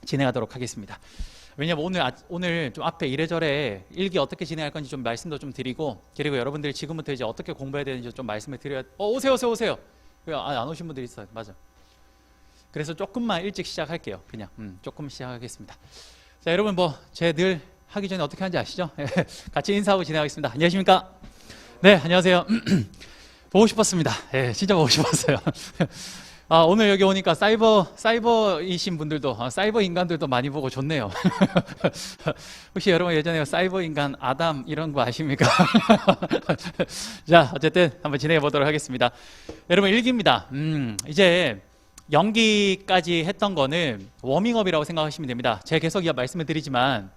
진행하도록 하겠습니다. 왜냐면 오늘 좀 앞에 이래저래 일기 어떻게 진행할 건지 좀 말씀도 좀 드리고, 그리고 여러분들이 지금부터 이제 어떻게 공부해야 되는지 좀 말씀을 드려야. 오세요. 안 오신 분들이 있어요. 맞아. 그래서 조금만 일찍 시작할게요. 그냥 조금 시작하겠습니다. 자, 여러분 제 늘 하기 전에 어떻게 하는지 아시죠? 같이 인사하고 진행하겠습니다. 안녕하십니까? 네, 안녕하세요. 보고 싶었습니다. 진짜 보고 싶었어요. 오늘 여기 오니까 사이버이신 분들도, 사이버 인간들도 많이 보고 좋네요. 혹시 여러분 예전에 사이버 인간 아담 이런 거 아십니까? 자, 어쨌든 한번 진행해 보도록 하겠습니다. 여러분 일기입니다. 이제 연기까지 했던 거는 워밍업이라고 생각하시면 됩니다. 제가 계속 말씀을 드리지만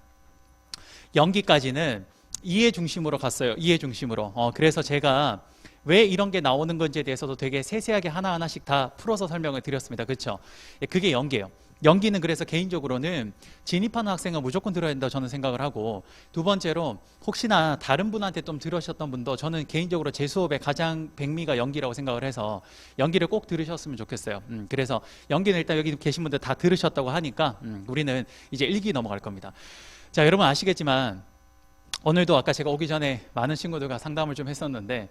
연기까지는 이해 중심으로 갔어요. 이해 중심으로. 그래서 제가 왜 이런 게 나오는 건지에 대해서도 되게 세세하게 하나하나씩 다 풀어서 설명을 드렸습니다. 그렇죠? 그게 연기예요. 연기는 그래서 개인적으로는 진입하는 학생은 무조건 들어야 된다고 저는 생각을 하고, 두 번째로 혹시나 다른 분한테 좀 들으셨던 분도, 저는 개인적으로 제 수업의 가장 백미가 연기라고 생각을 해서 연기를 꼭 들으셨으면 좋겠어요. 그래서 연기는 일단 여기 계신 분들 다 들으셨다고 하니까 우리는 이제 일기 넘어갈 겁니다. 자, 여러분 아시겠지만 오늘도 아까 제가 오기 전에 많은 친구들과 상담을 좀 했었는데,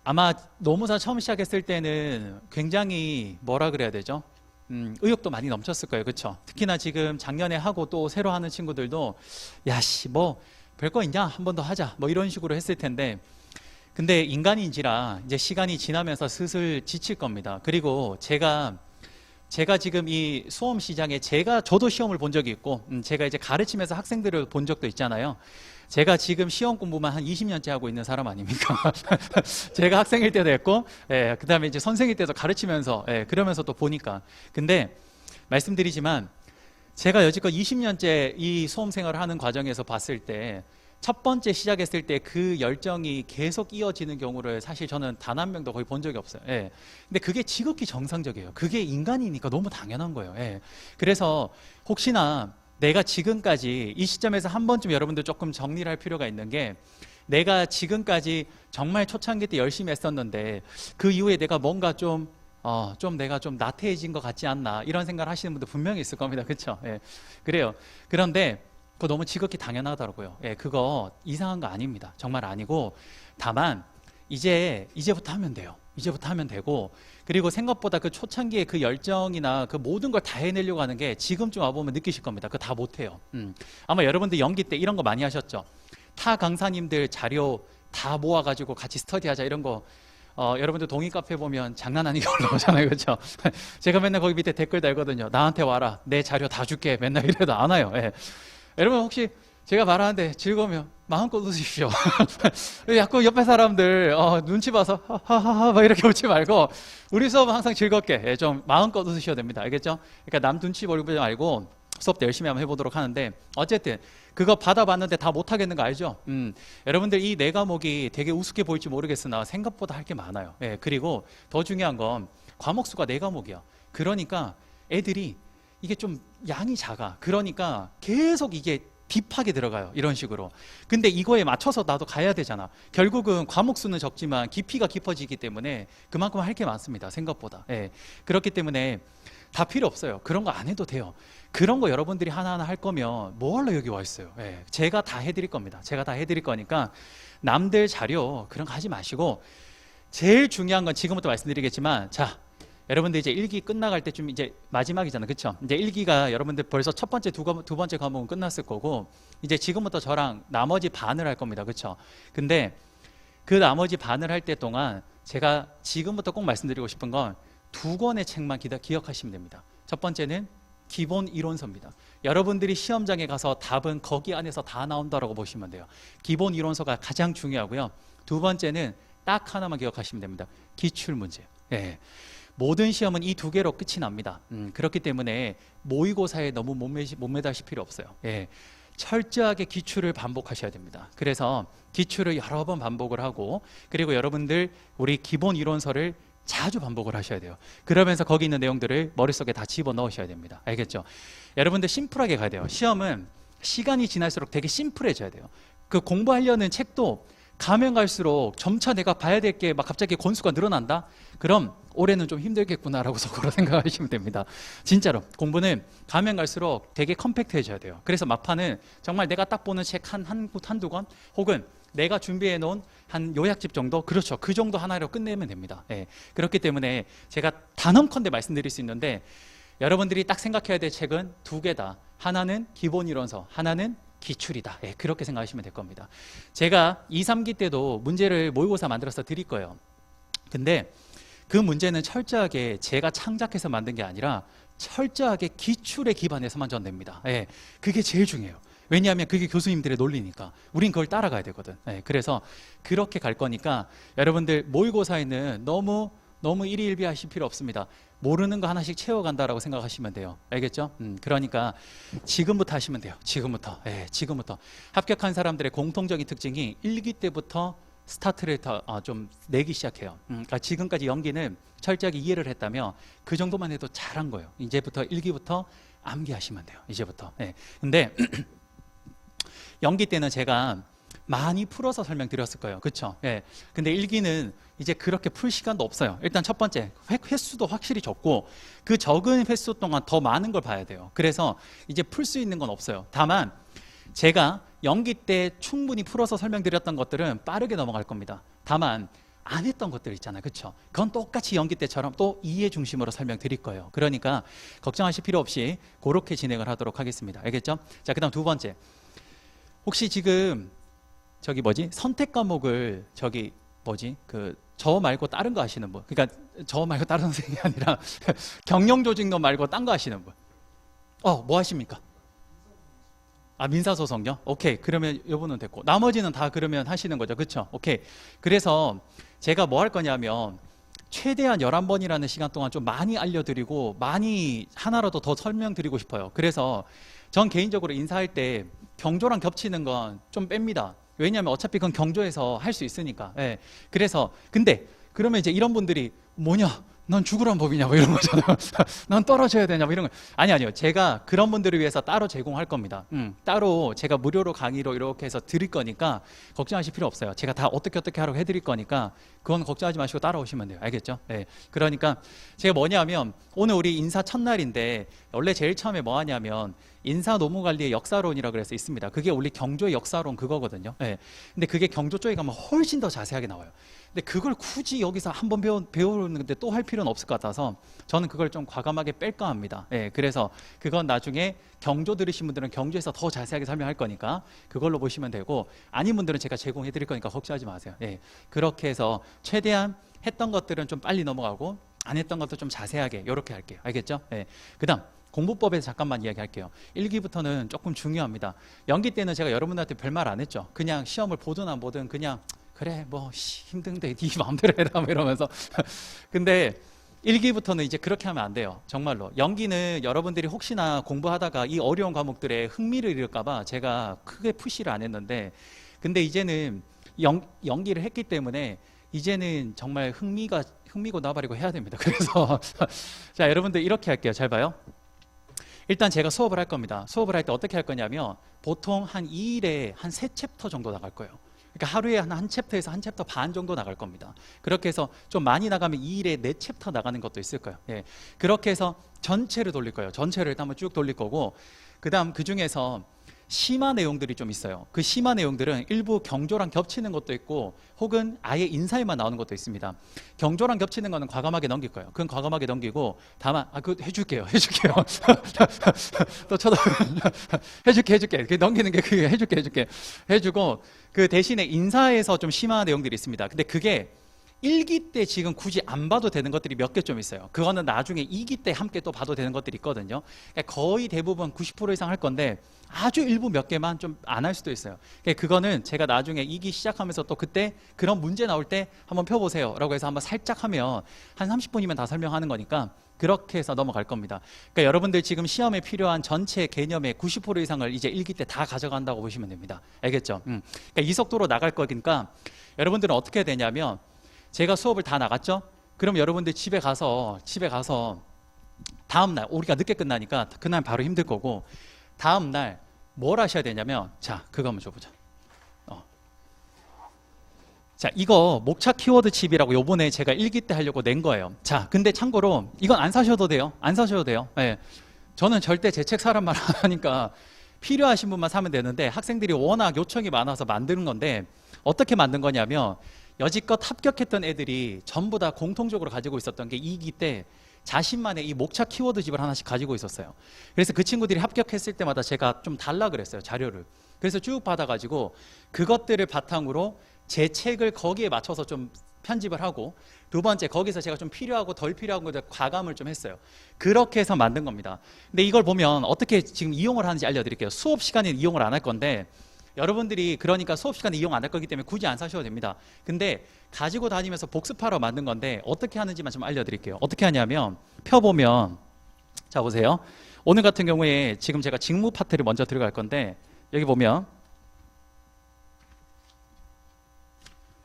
아마 노무사 처음 시작했을 때는 굉장히 뭐라 그래야 되죠? 의욕도 많이 넘쳤을 거예요. 그렇죠? 특히나 지금 작년에 하고 또 새로 하는 친구들도 야씨 별거 있냐? 한 번 더 하자. 이런 식으로 했을 텐데, 근데 인간인지라 이제 시간이 지나면서 슬슬 지칠 겁니다. 그리고 제가 지금 이 수험 시장에 저도 시험을 본 적이 있고, 제가 이제 가르치면서 학생들을 본 적도 있잖아요. 제가 지금 시험 공부만 한 20년째 하고 있는 사람 아닙니까? 제가 학생일 때도 했고, 그 다음에 이제 선생일 때도 가르치면서, 그러면서 또 보니까. 근데 말씀드리지만 제가 여지껏 20년째 이 수험 생활을 하는 과정에서 봤을 때, 첫 번째 시작했을 때 그 열정이 계속 이어지는 경우를 사실 저는 단 한 명도 거의 본 적이 없어요. 근데 그게 지극히 정상적이에요. 그게 인간이니까 너무 당연한 거예요. 그래서 혹시나 내가 지금까지 이 시점에서 한 번쯤 여러분들 조금 정리를 할 필요가 있는 게, 내가 지금까지 정말 초창기 때 열심히 했었는데 그 이후에 내가 뭔가 내가 좀 나태해진 것 같지 않나, 이런 생각을 하시는 분들 분명히 있을 겁니다. 그렇죠? 그래요. 그런데 그거 너무 지극히 당연하더라고요. 그거 이상한 거 아닙니다. 정말 아니고, 다만 이제부터 하면 돼요. 이제부터 하면 되고, 그리고 생각보다 그 초창기의 그 열정이나 그 모든 걸 다 해내려고 하는 게 지금쯤 와보면 느끼실 겁니다. 그거 다 못해요. 아마 여러분들 연기 때 이런 거 많이 하셨죠? 타 강사님들 자료 다 모아가지고 같이 스터디하자 이런 거, 여러분들 동의 카페 보면 장난 아니게 올라오잖아요. 그렇죠? 제가 맨날 거기 밑에 댓글 달거든요. 나한테 와라, 내 자료 다 줄게. 맨날 이래도 안 와요. 여러분 혹시 제가 말하는데 즐거우면 마음껏 웃으십시오. 자꾸 옆에 사람들 눈치 봐서 하하하 막 이렇게 웃지 말고, 우리 수업은 항상 즐겁게 좀 마음껏 웃으셔야 됩니다. 알겠죠? 그러니까 남 눈치 보지 말고 수업 때 열심히 한번 해보도록 하는데, 어쨌든 그거 받아봤는데 다 못하겠는 거 알죠? 여러분들 이 네 과목이 되게 우습게 보일지 모르겠으나 생각보다 할 게 많아요. 그리고 더 중요한 건 과목 수가 네 과목이야. 그러니까 애들이 이게 좀 양이 작아. 그러니까 계속 이게 딥하게 들어가요. 이런 식으로. 근데 이거에 맞춰서 나도 가야 되잖아. 결국은 과목 수는 적지만 깊이가 깊어지기 때문에 그만큼 할 게 많습니다. 생각보다. 그렇기 때문에 다 필요 없어요. 그런 거 안 해도 돼요. 그런 거 여러분들이 하나하나 할 거면 뭐하러 여기 와 있어요. 제가 다 해드릴 겁니다. 제가 다 해드릴 거니까 남들 자료 그런 거 하지 마시고, 제일 중요한 건 지금부터 말씀드리겠지만, 자, 여러분들 이제 일기 끝나갈 때쯤 이제 마지막이잖아요. 그렇죠? 이제 일기가 여러분들 벌써 첫 번째, 두 번째 과목은 끝났을 거고, 이제 지금부터 저랑 나머지 반을 할 겁니다. 그렇죠? 근데 그 나머지 반을 할 때 동안 제가 지금부터 꼭 말씀드리고 싶은 건 두 권의 책만 기억하시면 됩니다. 첫 번째는 기본 이론서입니다. 여러분들이 시험장에 가서 답은 거기 안에서 다 나온다라고 보시면 돼요. 기본 이론서가 가장 중요하고요. 두 번째는 딱 하나만 기억하시면 됩니다. 기출문제. 모든 시험은 이 두 개로 끝이 납니다. 그렇기 때문에 모의고사에 너무 못 매다실 필요 없어요. 철저하게 기출을 반복하셔야 됩니다. 그래서 기출을 여러 번 반복을 하고, 그리고 여러분들 우리 기본 이론서를 자주 반복을 하셔야 돼요. 그러면서 거기 있는 내용들을 머릿속에 다 집어넣으셔야 됩니다. 알겠죠? 여러분들 심플하게 가야 돼요. 시험은 시간이 지날수록 되게 심플해져야 돼요. 그 공부하려는 책도 가면 갈수록 점차 내가 봐야 될 게 막 갑자기 권수가 늘어난다? 그럼 올해는 좀 힘들겠구나라고 속으로 생각하시면 됩니다. 진짜로 공부는 가면 갈수록 되게 컴팩트해져야 돼요. 그래서 막판은 정말 내가 딱 보는 책 한두 권 혹은 내가 준비해 놓은 한 요약집 정도, 그렇죠, 그 정도 하나로 끝내면 됩니다. 예. 그렇기 때문에 제가 단언컨대 말씀드릴 수 있는데, 여러분들이 딱 생각해야 될 책은 두 개다. 하나는 기본이론서, 하나는 기출이다. 예, 그렇게 생각하시면 될 겁니다. 제가 2, 3기 때도 문제를 모의고사 만들어서 드릴 거예요. 근데 그 문제는 철저하게 제가 창작해서 만든 게 아니라 철저하게 기출에 기반해서만 전 냅니다. 예, 그게 제일 중요해요. 왜냐하면 그게 교수님들의 논리니까 우린 그걸 따라가야 되거든. 예, 그래서 그렇게 갈 거니까 여러분들 모의고사에는 너무 일희일비 하실 필요 없습니다. 모르는 거 하나씩 채워간다라고 생각하시면 돼요. 알겠죠? 그러니까 지금부터 하시면 돼요. 지금부터. 예, 지금부터. 합격한 사람들의 공통적인 특징이 1기 때부터 스타트를 좀 내기 시작해요. 그러니까 지금까지 연기는 철저하게 이해를 했다면 그 정도만 해도 잘한 거예요. 이제부터 1기부터 암기하시면 돼요. 이제부터. 예. 근데 연기 때는 제가 많이 풀어서 설명드렸을 거예요. 그렇죠? 예. 근데 1기는 이제 그렇게 풀 시간도 없어요. 일단 첫 번째, 횟수도 확실히 적고 그 적은 횟수 동안 더 많은 걸 봐야 돼요. 그래서 이제 풀 수 있는 건 없어요. 다만 제가 연기 때 충분히 풀어서 설명드렸던 것들은 빠르게 넘어갈 겁니다. 다만 안 했던 것들 있잖아요. 그렇죠? 그건 똑같이 연기 때처럼 또 이해 중심으로 설명드릴 거예요. 그러니까 걱정하실 필요 없이 그렇게 진행을 하도록 하겠습니다. 알겠죠? 자, 그다음 두 번째. 혹시 지금 선택 과목을 저 말고 다른 거 하시는 분? 그러니까 저 말고 다른 선생님이 아니라 경영조직론 말고 딴 거 하시는 분? 뭐 하십니까? 민사소송요? 오케이. 그러면 요분은 됐고 나머지는 다 그러면 하시는 거죠. 그렇죠? 오케이. 그래서 제가 뭐 할 거냐면 최대한 11번이라는 시간 동안 좀 많이 알려드리고 많이 하나라도 더 설명드리고 싶어요. 그래서 전 개인적으로 인사할 때 경조랑 겹치는 건 좀 뺍니다. 왜냐하면 어차피 그건 경조에서 할 수 있으니까. 예. 그래서 근데 그러면 이제 이런 분들이 뭐냐? 넌 죽으란 법이냐? 뭐 이런 거잖아요. 넌 떨어져야 되냐? 뭐 이런 거. 아니요. 제가 그런 분들을 위해서 따로 제공할 겁니다. 따로 제가 무료로 강의로 이렇게 해서 드릴 거니까 걱정하실 필요 없어요. 제가 다 어떻게 하라고 해드릴 거니까 그건 걱정하지 마시고 따라오시면 돼요. 알겠죠? 네. 그러니까 제가 뭐냐면 오늘 우리 인사 첫날인데 원래 제일 처음에 뭐 하냐면 인사노무관리의 역사론이라고 그래서 있습니다. 그게 우리 경조의 역사론 그거거든요. 네. 근데 그게 경조 쪽에 가면 훨씬 더 자세하게 나와요. 근데 그걸 굳이 여기서 한번 배우는데 또 할 필요는 없을 것 같아서 저는 그걸 좀 과감하게 뺄까 합니다. 예, 그래서 그건 나중에 경조 들으신 분들은 경조에서 더 자세하게 설명할 거니까 그걸로 보시면 되고 아닌 분들은 제가 제공해 드릴 거니까 걱정하지 마세요. 예, 그렇게 해서 최대한 했던 것들은 좀 빨리 넘어가고 안 했던 것도 좀 자세하게 이렇게 할게요. 알겠죠? 예, 그 다음 공부법에서 잠깐만 이야기할게요. 1기부터는 조금 중요합니다. 연기 때는 제가 여러분들한테 별말 안 했죠. 그냥 시험을 보든 안 보든 그냥 그래 뭐 힘든데 네 마음대로 해라 뭐 이러면서 근데 1기부터는 이제 그렇게 하면 안 돼요. 정말로. 연기는 여러분들이 혹시나 공부하다가 이 어려운 과목들에 흥미를 잃을까 봐 제가 크게 푸시를 안 했는데 근데 이제는 연기를 했기 때문에 이제는 정말 흥미고 나발이고 해야 됩니다. 그래서 자, 여러분들 이렇게 할게요. 잘 봐요. 일단 제가 수업을 할 겁니다. 수업을 할 때 어떻게 할 거냐면 보통 한 2일에 한 3챕터 정도 나갈 거예요. 그러니까 하루에 한 챕터에서 한 챕터 반 정도 나갈 겁니다. 그렇게 해서 좀 많이 나가면 2일에 4챕터 나가는 것도 있을 거예요. 예. 그렇게 해서 전체를 돌릴 거예요. 전체를 일단 한번 쭉 돌릴 거고 그 다음 그 중에서 심화 내용들이 좀 있어요. 그 심화 내용들은 일부 경조랑 겹치는 것도 있고 혹은 아예 인사에만 나오는 것도 있습니다. 경조랑 겹치는 거는 과감하게 넘길 거예요. 그건 과감하게 넘기고 다만 그거 해줄게요. 또 쳐다 해줄게. 그 넘기는 게 그게 해줄게. 해주고 그 대신에 인사에서 좀 심화 내용들이 있습니다. 근데 그게 1기 때 지금 굳이 안 봐도 되는 것들이 몇 개 좀 있어요. 그거는 나중에 2기 때 함께 또 봐도 되는 것들이 있거든요. 그러니까 거의 대부분 90% 이상 할 건데 아주 일부 몇 개만 좀 안 할 수도 있어요. 그러니까 그거는 제가 나중에 2기 시작하면서 또 그때 그런 문제 나올 때 한번 펴보세요 라고 해서 한번 살짝 하면 한 30분이면 다 설명하는 거니까 그렇게 해서 넘어갈 겁니다. 그러니까 여러분들 지금 시험에 필요한 전체 개념의 90% 이상을 이제 1기 때 다 가져간다고 보시면 됩니다. 알겠죠? 그러니까 이 속도로 나갈 거니까 여러분들은 어떻게 해야 되냐면 제가 수업을 다 나갔죠? 그럼 여러분들 집에 가서 다음날 우리가 늦게 끝나니까 그날 바로 힘들 거고 다음날 뭘 하셔야 되냐면 자 그거 한번 줘보자. 자, 이거 목차 키워드 칩이라고 요번에 제가 일기 때 하려고 낸 거예요. 자, 근데 참고로 이건 안 사셔도 돼요. 안 사셔도 돼요. 예. 저는 절대 제 책 사란 말 안 하니까 필요하신 분만 사면 되는데 학생들이 워낙 요청이 많아서 만드는 건데 어떻게 만든 거냐면 여지껏 합격했던 애들이 전부 다 공통적으로 가지고 있었던 게 2기 때 자신만의 이 목차 키워드 집을 하나씩 가지고 있었어요. 그래서 그 친구들이 합격했을 때마다 제가 좀 달라 그랬어요, 자료를. 그래서 쭉 받아가지고 그것들을 바탕으로 제 책을 거기에 맞춰서 좀 편집을 하고, 두 번째 거기서 제가 좀 필요하고 덜 필요한 것들 과감을 좀 했어요. 그렇게 해서 만든 겁니다. 근데 이걸 보면 어떻게 지금 이용을 하는지 알려드릴게요. 수업 시간에 이용을 안 할 건데 여러분들이 그러니까 수업 시간에 이용 안 할 거기 때문에 굳이 안 사셔도 됩니다. 근데 가지고 다니면서 복습하러 만든 건데 어떻게 하는지만 좀 알려드릴게요. 어떻게 하냐면 펴보면, 자 보세요. 오늘 같은 경우에 지금 제가 직무 파트를 먼저 들어갈 건데 여기 보면,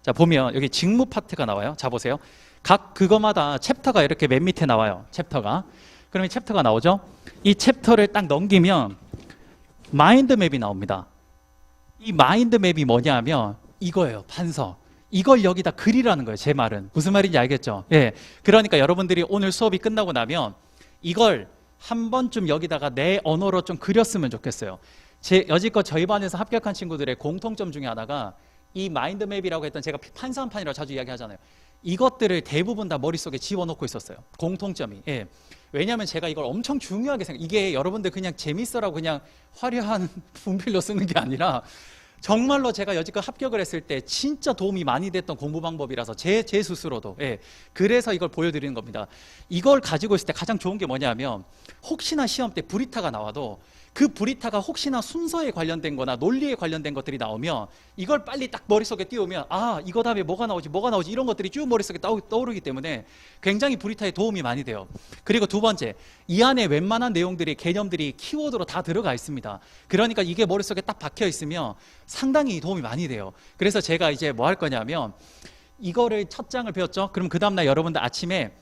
자 보면 여기 직무 파트가 나와요. 자 보세요. 각 그거마다 챕터가 이렇게 맨 밑에 나와요. 챕터가. 그러면 챕터가 나오죠. 이 챕터를 딱 넘기면 마인드맵이 나옵니다. 이 마인드맵이 뭐냐면 이거예요. 판서. 이걸 여기다 그리라는 거예요. 제 말은. 무슨 말인지 알겠죠? 예. 그러니까 여러분들이 오늘 수업이 끝나고 나면 이걸 한 번쯤 여기다가 내 언어로 좀 그렸으면 좋겠어요. 여지껏 저희 반에서 합격한 친구들의 공통점 중에 하나가 이 마인드맵이라고 했던, 제가 판사한판이라고 자주 이야기하잖아요. 이것들을 대부분 다 머릿속에 집어넣고 있었어요. 공통점이. 예. 왜냐하면 제가 이걸 엄청 중요하게 이게 여러분들 그냥 재밌어라고 그냥 화려한 분필로 쓰는 게 아니라 정말로 제가 여지껏 합격을 했을 때 진짜 도움이 많이 됐던 공부 방법이라서 제 스스로도. 예. 그래서 이걸 보여드리는 겁니다. 이걸 가지고 있을 때 가장 좋은 게 뭐냐면 혹시나 시험 때 브리타가 나와도 그 브리타가 혹시나 순서에 관련된 거나 논리에 관련된 것들이 나오면 이걸 빨리 딱 머릿속에 띄우면 아 이거 다음에 뭐가 나오지 이런 것들이 쭉 머릿속에 떠오르기 때문에 굉장히 브리타에 도움이 많이 돼요. 그리고 두 번째, 이 안에 웬만한 내용들이, 개념들이 키워드로 다 들어가 있습니다. 그러니까 이게 머릿속에 딱 박혀 있으면 상당히 도움이 많이 돼요. 그래서 제가 이제 뭐 할 거냐면 이거를 첫 장을 배웠죠. 그럼 그 다음날 여러분들 아침에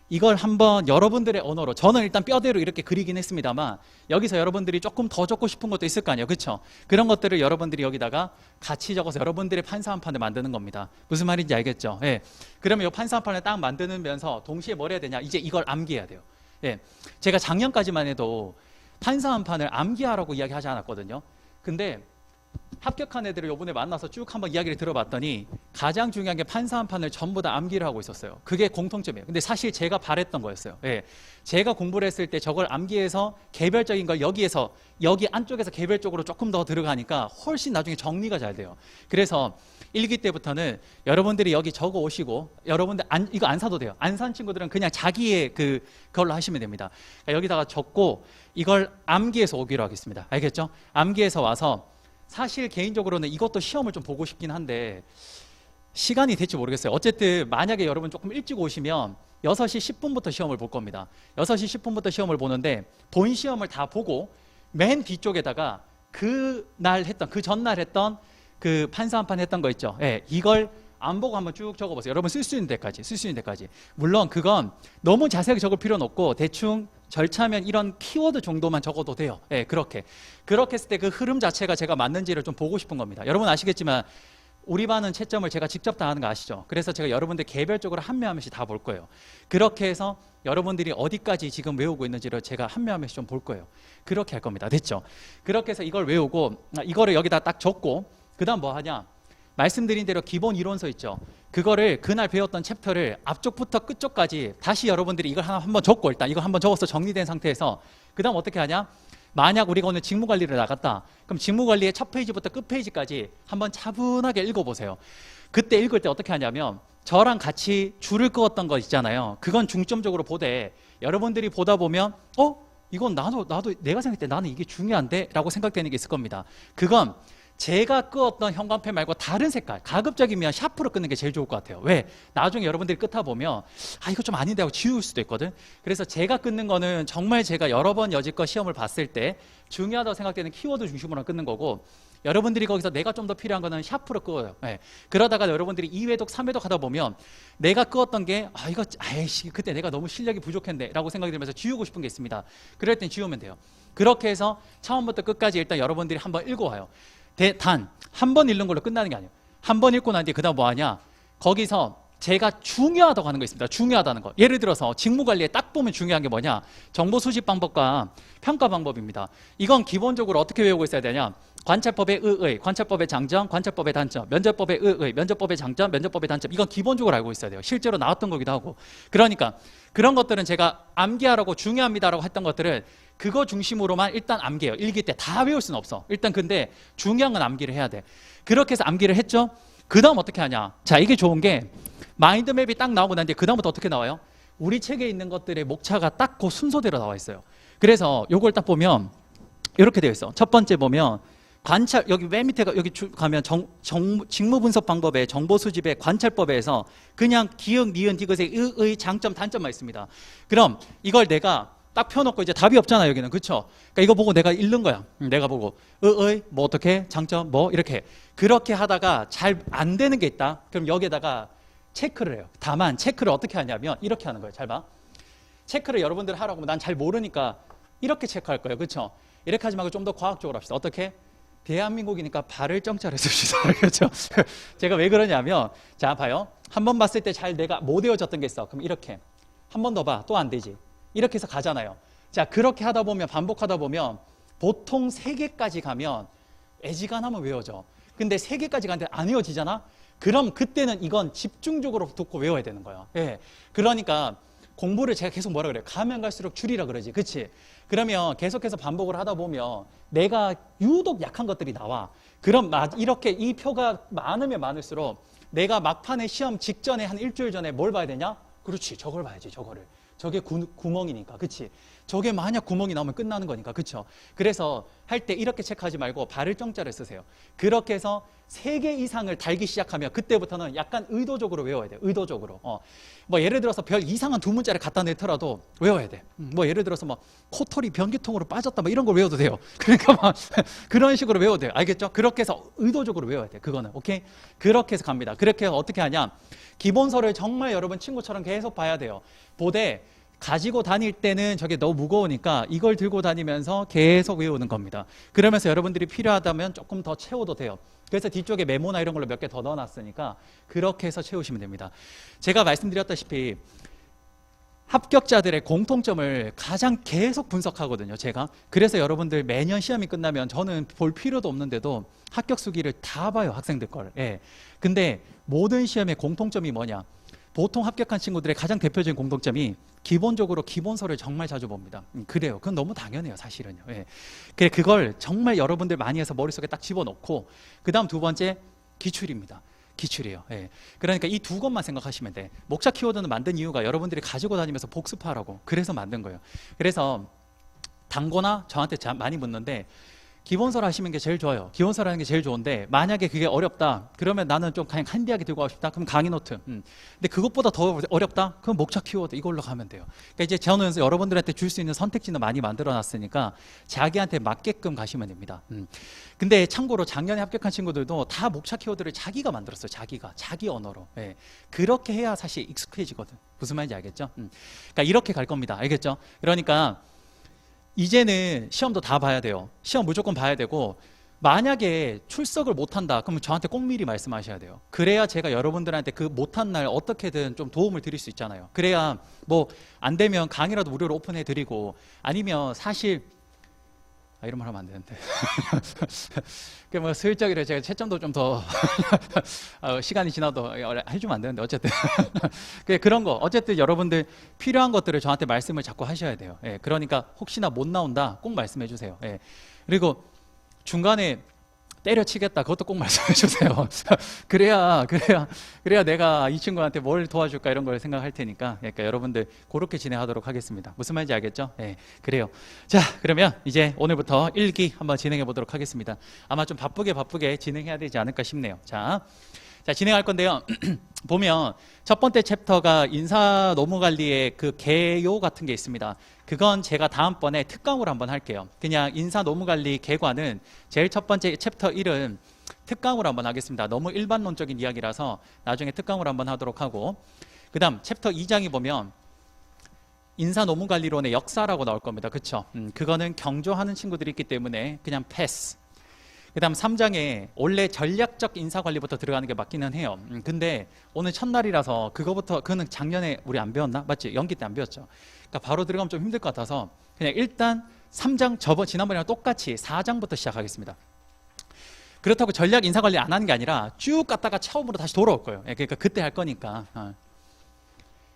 이걸 한번 여러분들의 언어로, 저는 일단 뼈대로 이렇게 그리긴 했습니다만 여기서 여러분들이 조금 더 적고 싶은 것도 있을 거 아니에요. 그렇죠? 그런 것들을 여러분들이 여기다가 같이 적어서 여러분들의 판사 한 판을 만드는 겁니다. 무슨 말인지 알겠죠? 예. 그러면 이 판사 한 판을 딱 만드면서 동시에 뭘 해야 되냐? 이제 이걸 암기해야 돼요. 예. 제가 작년까지만 해도 판사 한 판을 암기하라고 이야기하지 않았거든요. 근데 합격한 애들을 요번에 만나서 쭉 한번 이야기를 들어봤더니 가장 중요한 게 판사 한 판을 전부 다 암기를 하고 있었어요. 그게 공통점이에요. 근데 사실 제가 바랬던 거였어요. 예. 제가 공부를 했을 때 저걸 암기해서 개별적인 걸 여기 안쪽에서 개별적으로 조금 더 들어가니까 훨씬 나중에 정리가 잘 돼요. 그래서 1기 때부터는 여러분들이 여기 적어 오시고, 여러분들 이거 안 사도 돼요. 안 산 친구들은 그냥 자기의 그걸로 하시면 됩니다. 그러니까 여기다가 적고 이걸 암기해서 오기로 하겠습니다. 알겠죠? 암기해서 와서, 사실 개인적으로는 이것도 시험을 좀 보고 싶긴 한데 시간이 될지 모르겠어요. 어쨌든 만약에 여러분 조금 일찍 오시면 6시 10분부터 시험을 볼 겁니다. 6시 10분부터 시험을 보는데 본 시험을 다 보고 맨 뒤쪽에다가 그 전날 했던 그 판사 한 판 했던 거 있죠. 예, 이걸 안 보고 한번 쭉 적어보세요. 여러분 쓸 수 있는 데까지. 물론 그건 너무 자세하게 적을 필요는 없고 대충 절차면 이런 키워드 정도만 적어도 돼요. 예, 그렇게 했을 때 그 흐름 자체가 제가 맞는지를 좀 보고 싶은 겁니다. 여러분 아시겠지만 우리 반은 채점을 제가 직접 다 하는 거 아시죠? 그래서 제가 여러분들 개별적으로 한 명 한 명씩 다 볼 거예요. 그렇게 해서 여러분들이 어디까지 지금 외우고 있는지를 제가 한 명 한 명씩 좀 볼 거예요. 그렇게 할 겁니다. 됐죠? 그렇게 해서 이걸 외우고 이거를 여기다 딱 적고, 그 다음 뭐 하냐? 말씀드린 대로 기본 이론서 있죠. 그거를 그날 배웠던 챕터를 앞쪽부터 끝쪽까지 다시 여러분들이 이걸 한번 적고, 일단 이거 한번 적어서 정리된 상태에서 그 다음 어떻게 하냐? 만약 우리가 오늘 직무관리를 나갔다. 그럼 직무관리의 첫 페이지부터 끝 페이지까지 한번 차분하게 읽어보세요. 그때 읽을 때 어떻게 하냐면 저랑 같이 줄을 그었던 거 있잖아요. 그건 중점적으로 보되 여러분들이 보다 보면 이건 나도 내가 생각할 때 나는 이게 중요한데? 라고 생각되는 게 있을 겁니다. 그건 제가 끄었던 형광펜 말고 다른 색깔, 가급적이면 샤프로 끄는 게 제일 좋을 것 같아요. 왜? 나중에 여러분들이 끄다 보면 이거 좀 아닌데 하고 지울 수도 있거든. 그래서 제가 끊는 거는 정말 제가 여러 번 여지껏 시험을 봤을 때 중요하다고 생각되는 키워드 중심으로 끊는 거고, 여러분들이 거기서 내가 좀 더 필요한 거는 샤프로 끄어요. 네. 그러다가 여러분들이 2회독, 3회독 하다 보면 내가 끄었던 게 그때 내가 너무 실력이 부족했네 라고 생각이 들면서 지우고 싶은 게 있습니다. 그럴 땐 지우면 돼요. 그렇게 해서 처음부터 끝까지 일단 여러분들이 한번 읽어와요. 단 한 번 읽는 걸로 끝나는 게 아니에요. 한 번 읽고 난 뒤에 그 다음 뭐 하냐? 거기서 제가 중요하다고 하는 거 있습니다. 중요하다는 거. 예를 들어서 직무관리에 딱 보면 중요한 게 뭐냐? 정보 수집 방법과 평가 방법입니다. 이건 기본적으로 어떻게 외우고 있어야 되냐? 관찰법의 의의, 관찰법의 장점, 관찰법의 단점, 면접법의 의의, 면접법의 장점, 면접법의 단점. 이건 기본적으로 알고 있어야 돼요. 실제로 나왔던 거기도 하고. 그러니까 그런 것들은 제가 암기하라고 중요합니다라고 했던 것들을 그거 중심으로만 일단 암기해요. 일기 때 다 외울 수는 없어. 일단 근데 중요한 건 암기를 해야 돼. 그렇게 해서 암기를 했죠? 그 다음 어떻게 하냐? 자, 이게 좋은 게 마인드맵이 딱 나오고 난 뒤에 그 다음부터 어떻게 나와요? 우리 책에 있는 것들의 목차가 딱 그 순서대로 나와 있어요. 그래서 요걸 딱 보면 이렇게 되어 있어. 첫 번째 보면 관찰, 여기 맨 밑에 여기 가면 직무 분석 방법에 정보 수집의 관찰법에서 그냥 기억, 니은, 디귿의 의, 장점, 단점만 있습니다. 그럼 이걸 내가 딱 펴놓고 이제 답이 없잖아, 여기는. 그쵸? 그러니까 이거 보고 내가 읽는 거야. 내가 보고 뭐 어떻게, 장점, 뭐 이렇게. 그렇게 하다가 잘 안 되는 게 있다. 그럼 여기에다가 체크를 해요. 다만 체크를 어떻게 하냐면 이렇게 하는 거예요. 잘 봐. 체크를 여러분들 하라고 하면 난 잘 모르니까 이렇게 체크할 거예요. 그렇죠? 이렇게 하지 말고 좀 더 과학적으로 합시다. 어떻게? 대한민국이니까 발을 정자로 해줍시다. 그렇죠? 제가 왜 그러냐면 자 봐요. 한 번 봤을 때 잘 내가 못 외워졌던 게 있어. 그럼 이렇게 한 번 더 봐. 또 안 되지. 이렇게 해서 가잖아요. 자 그렇게 하다 보면 반복하다 보면 보통 3개까지 가면 애지간하면 외워져. 근데 3개까지 가는데 안 외워지잖아? 그럼 그때는 이건 집중적으로 듣고 외워야 되는 거예요. 예. 그러니까 공부를 제가 계속 뭐라 그래요? 가면 갈수록 줄이라 그러지. 그치? 그러면 계속해서 반복을 하다 보면 내가 유독 약한 것들이 나와. 그럼 이렇게 이 표가 많으면 많을수록 내가 막판에 시험 직전에 한 일주일 전에 뭘 봐야 되냐? 그렇지. 저걸 봐야지. 저거를. 저게 구멍이니까. 그치? 저게 만약 구멍이 나오면 끝나는 거니까. 그쵸? 그래서 할 때 이렇게 체크하지 말고 발을 정자를 쓰세요. 그렇게 해서 3개 이상을 달기 시작하면 그때부터는 약간 의도적으로 외워야 돼요. 의도적으로. 뭐 예를 들어서 별 이상한 2문자를 갖다 내더라도 외워야 돼. 뭐 예를 들어서 뭐 코털이 변기통으로 빠졌다 뭐 이런 걸 외워도 돼요. 그러니까 막 그런 식으로 외워도 돼요. 알겠죠? 그렇게 해서 의도적으로 외워야 돼. 그거는. 오케이? 그렇게 해서 갑니다. 그렇게 해서 어떻게 하냐? 기본서를 정말 여러분 친구처럼 계속 봐야 돼요. 보되 가지고 다닐 때는 저게 너무 무거우니까 이걸 들고 다니면서 계속 외우는 겁니다. 그러면서 여러분들이 필요하다면 조금 더 채워도 돼요. 그래서 뒤쪽에 메모나 이런 걸로 몇 개 더 넣어놨으니까 그렇게 해서 채우시면 됩니다. 제가 말씀드렸다시피 합격자들의 공통점을 가장 계속 분석하거든요, 제가. 그래서 여러분들 매년 시험이 끝나면 저는 볼 필요도 없는데도 합격 수기를 다 봐요, 학생들 걸. 예. 근데 모든 시험의 공통점이 뭐냐? 보통 합격한 친구들의 가장 대표적인 공통점이 기본적으로 기본서를 정말 자주 봅니다. 그래요. 그건 너무 당연해요, 사실은요. 예. 그래, 그걸 정말 여러분들 많이 해서 머릿속에 딱 집어넣고, 그 다음 두 번째, 기출입니다. 기출이에요. 예. 그러니까 이 두 것만 생각하시면 돼. 목차 키워드는 만든 이유가 여러분들이 가지고 다니면서 복습하라고. 그래서 만든 거예요. 그래서 단거나 저한테 많이 묻는데, 기본서를 하시는 게 제일 좋아요. 기본서를 하는 게 제일 좋은데 만약에 그게 어렵다 그러면 나는 좀 그냥 한디하게 들고 가고 싶다 그럼 강의 노트. 근데 그것보다 더 어렵다 그럼 목차 키워드 이걸로 가면 돼요. 그러니까 이제 저는 여러분들한테 줄 수 있는 선택지는 많이 만들어 놨으니까 자기한테 맞게끔 가시면 됩니다. 근데 참고로 작년에 합격한 친구들도 다 목차 키워드를 자기가 만들었어요. 자기 언어로. 예. 그렇게 해야 사실 익숙해지거든. 무슨 말인지 알겠죠? 그러니까 이렇게 갈 겁니다. 알겠죠? 그러니까 이제는 시험도 다 봐야 돼요. 시험 무조건 봐야 되고 만약에 출석을 못한다 그러면 저한테 꼭 미리 말씀하셔야 돼요. 그래야 제가 여러분들한테 그 못한 날 어떻게든 좀 도움을 드릴 수 있잖아요. 그래야 뭐 안 되면 강의라도 무료로 오픈해 드리고 아니면 사실 이런 말 하면 안 되는데 그 뭐 슬쩍이라 제가 채점도 좀 더 시간이 지나도 해주면 안 되는데 어쨌든 그런 거 어쨌든 여러분들 필요한 것들을 저한테 말씀을 자꾸 하셔야 돼요. 예, 그러니까 혹시나 못 나온다 꼭 말씀해 주세요. 예, 그리고 중간에 때려치겠다 그것도 꼭 말씀해 주세요. 그래야 내가 이 친구한테 뭘 도와줄까 이런 걸 생각할 테니까 그러니까 여러분들 그렇게 진행하도록 하겠습니다. 무슨 말인지 알겠죠? 네, 그래요. 자, 그러면 이제 오늘부터 1기 한번 진행해 보도록 하겠습니다. 아마 좀 바쁘게 진행해야 되지 않을까 싶네요. 자 진행할 건데요. 보면 첫 번째 챕터가 인사 노무 관리의 그 개요 같은 게 있습니다. 그건 제가 다음번에 특강으로 한번 할게요. 그냥 인사 노무 관리 개관은 제일 첫 번째 챕터 1은 특강으로 한번 하겠습니다. 너무 일반론적인 이야기라서 나중에 특강으로 한번 하도록 하고 그 다음 챕터 2장이 보면 인사 노무 관리론의 역사라고 나올 겁니다. 그쵸? 그거는 경조하는 친구들이 있기 때문에 그냥 패스. 그다음 3장에 원래 전략적 인사관리부터 들어가는 게 맞기는 해요. 근데 오늘 첫날이라서 그거는 작년에 우리 안 배웠나? 맞지? 연기 때 안 배웠죠. 그러니까 바로 들어가면 좀 힘들 것 같아서 그냥 일단 3장 지난번이랑 똑같이 4장부터 시작하겠습니다. 그렇다고 전략 인사관리 안 하는 게 아니라 쭉 갔다가 처음으로 다시 돌아올 거예요. 그러니까 그때 할 거니까.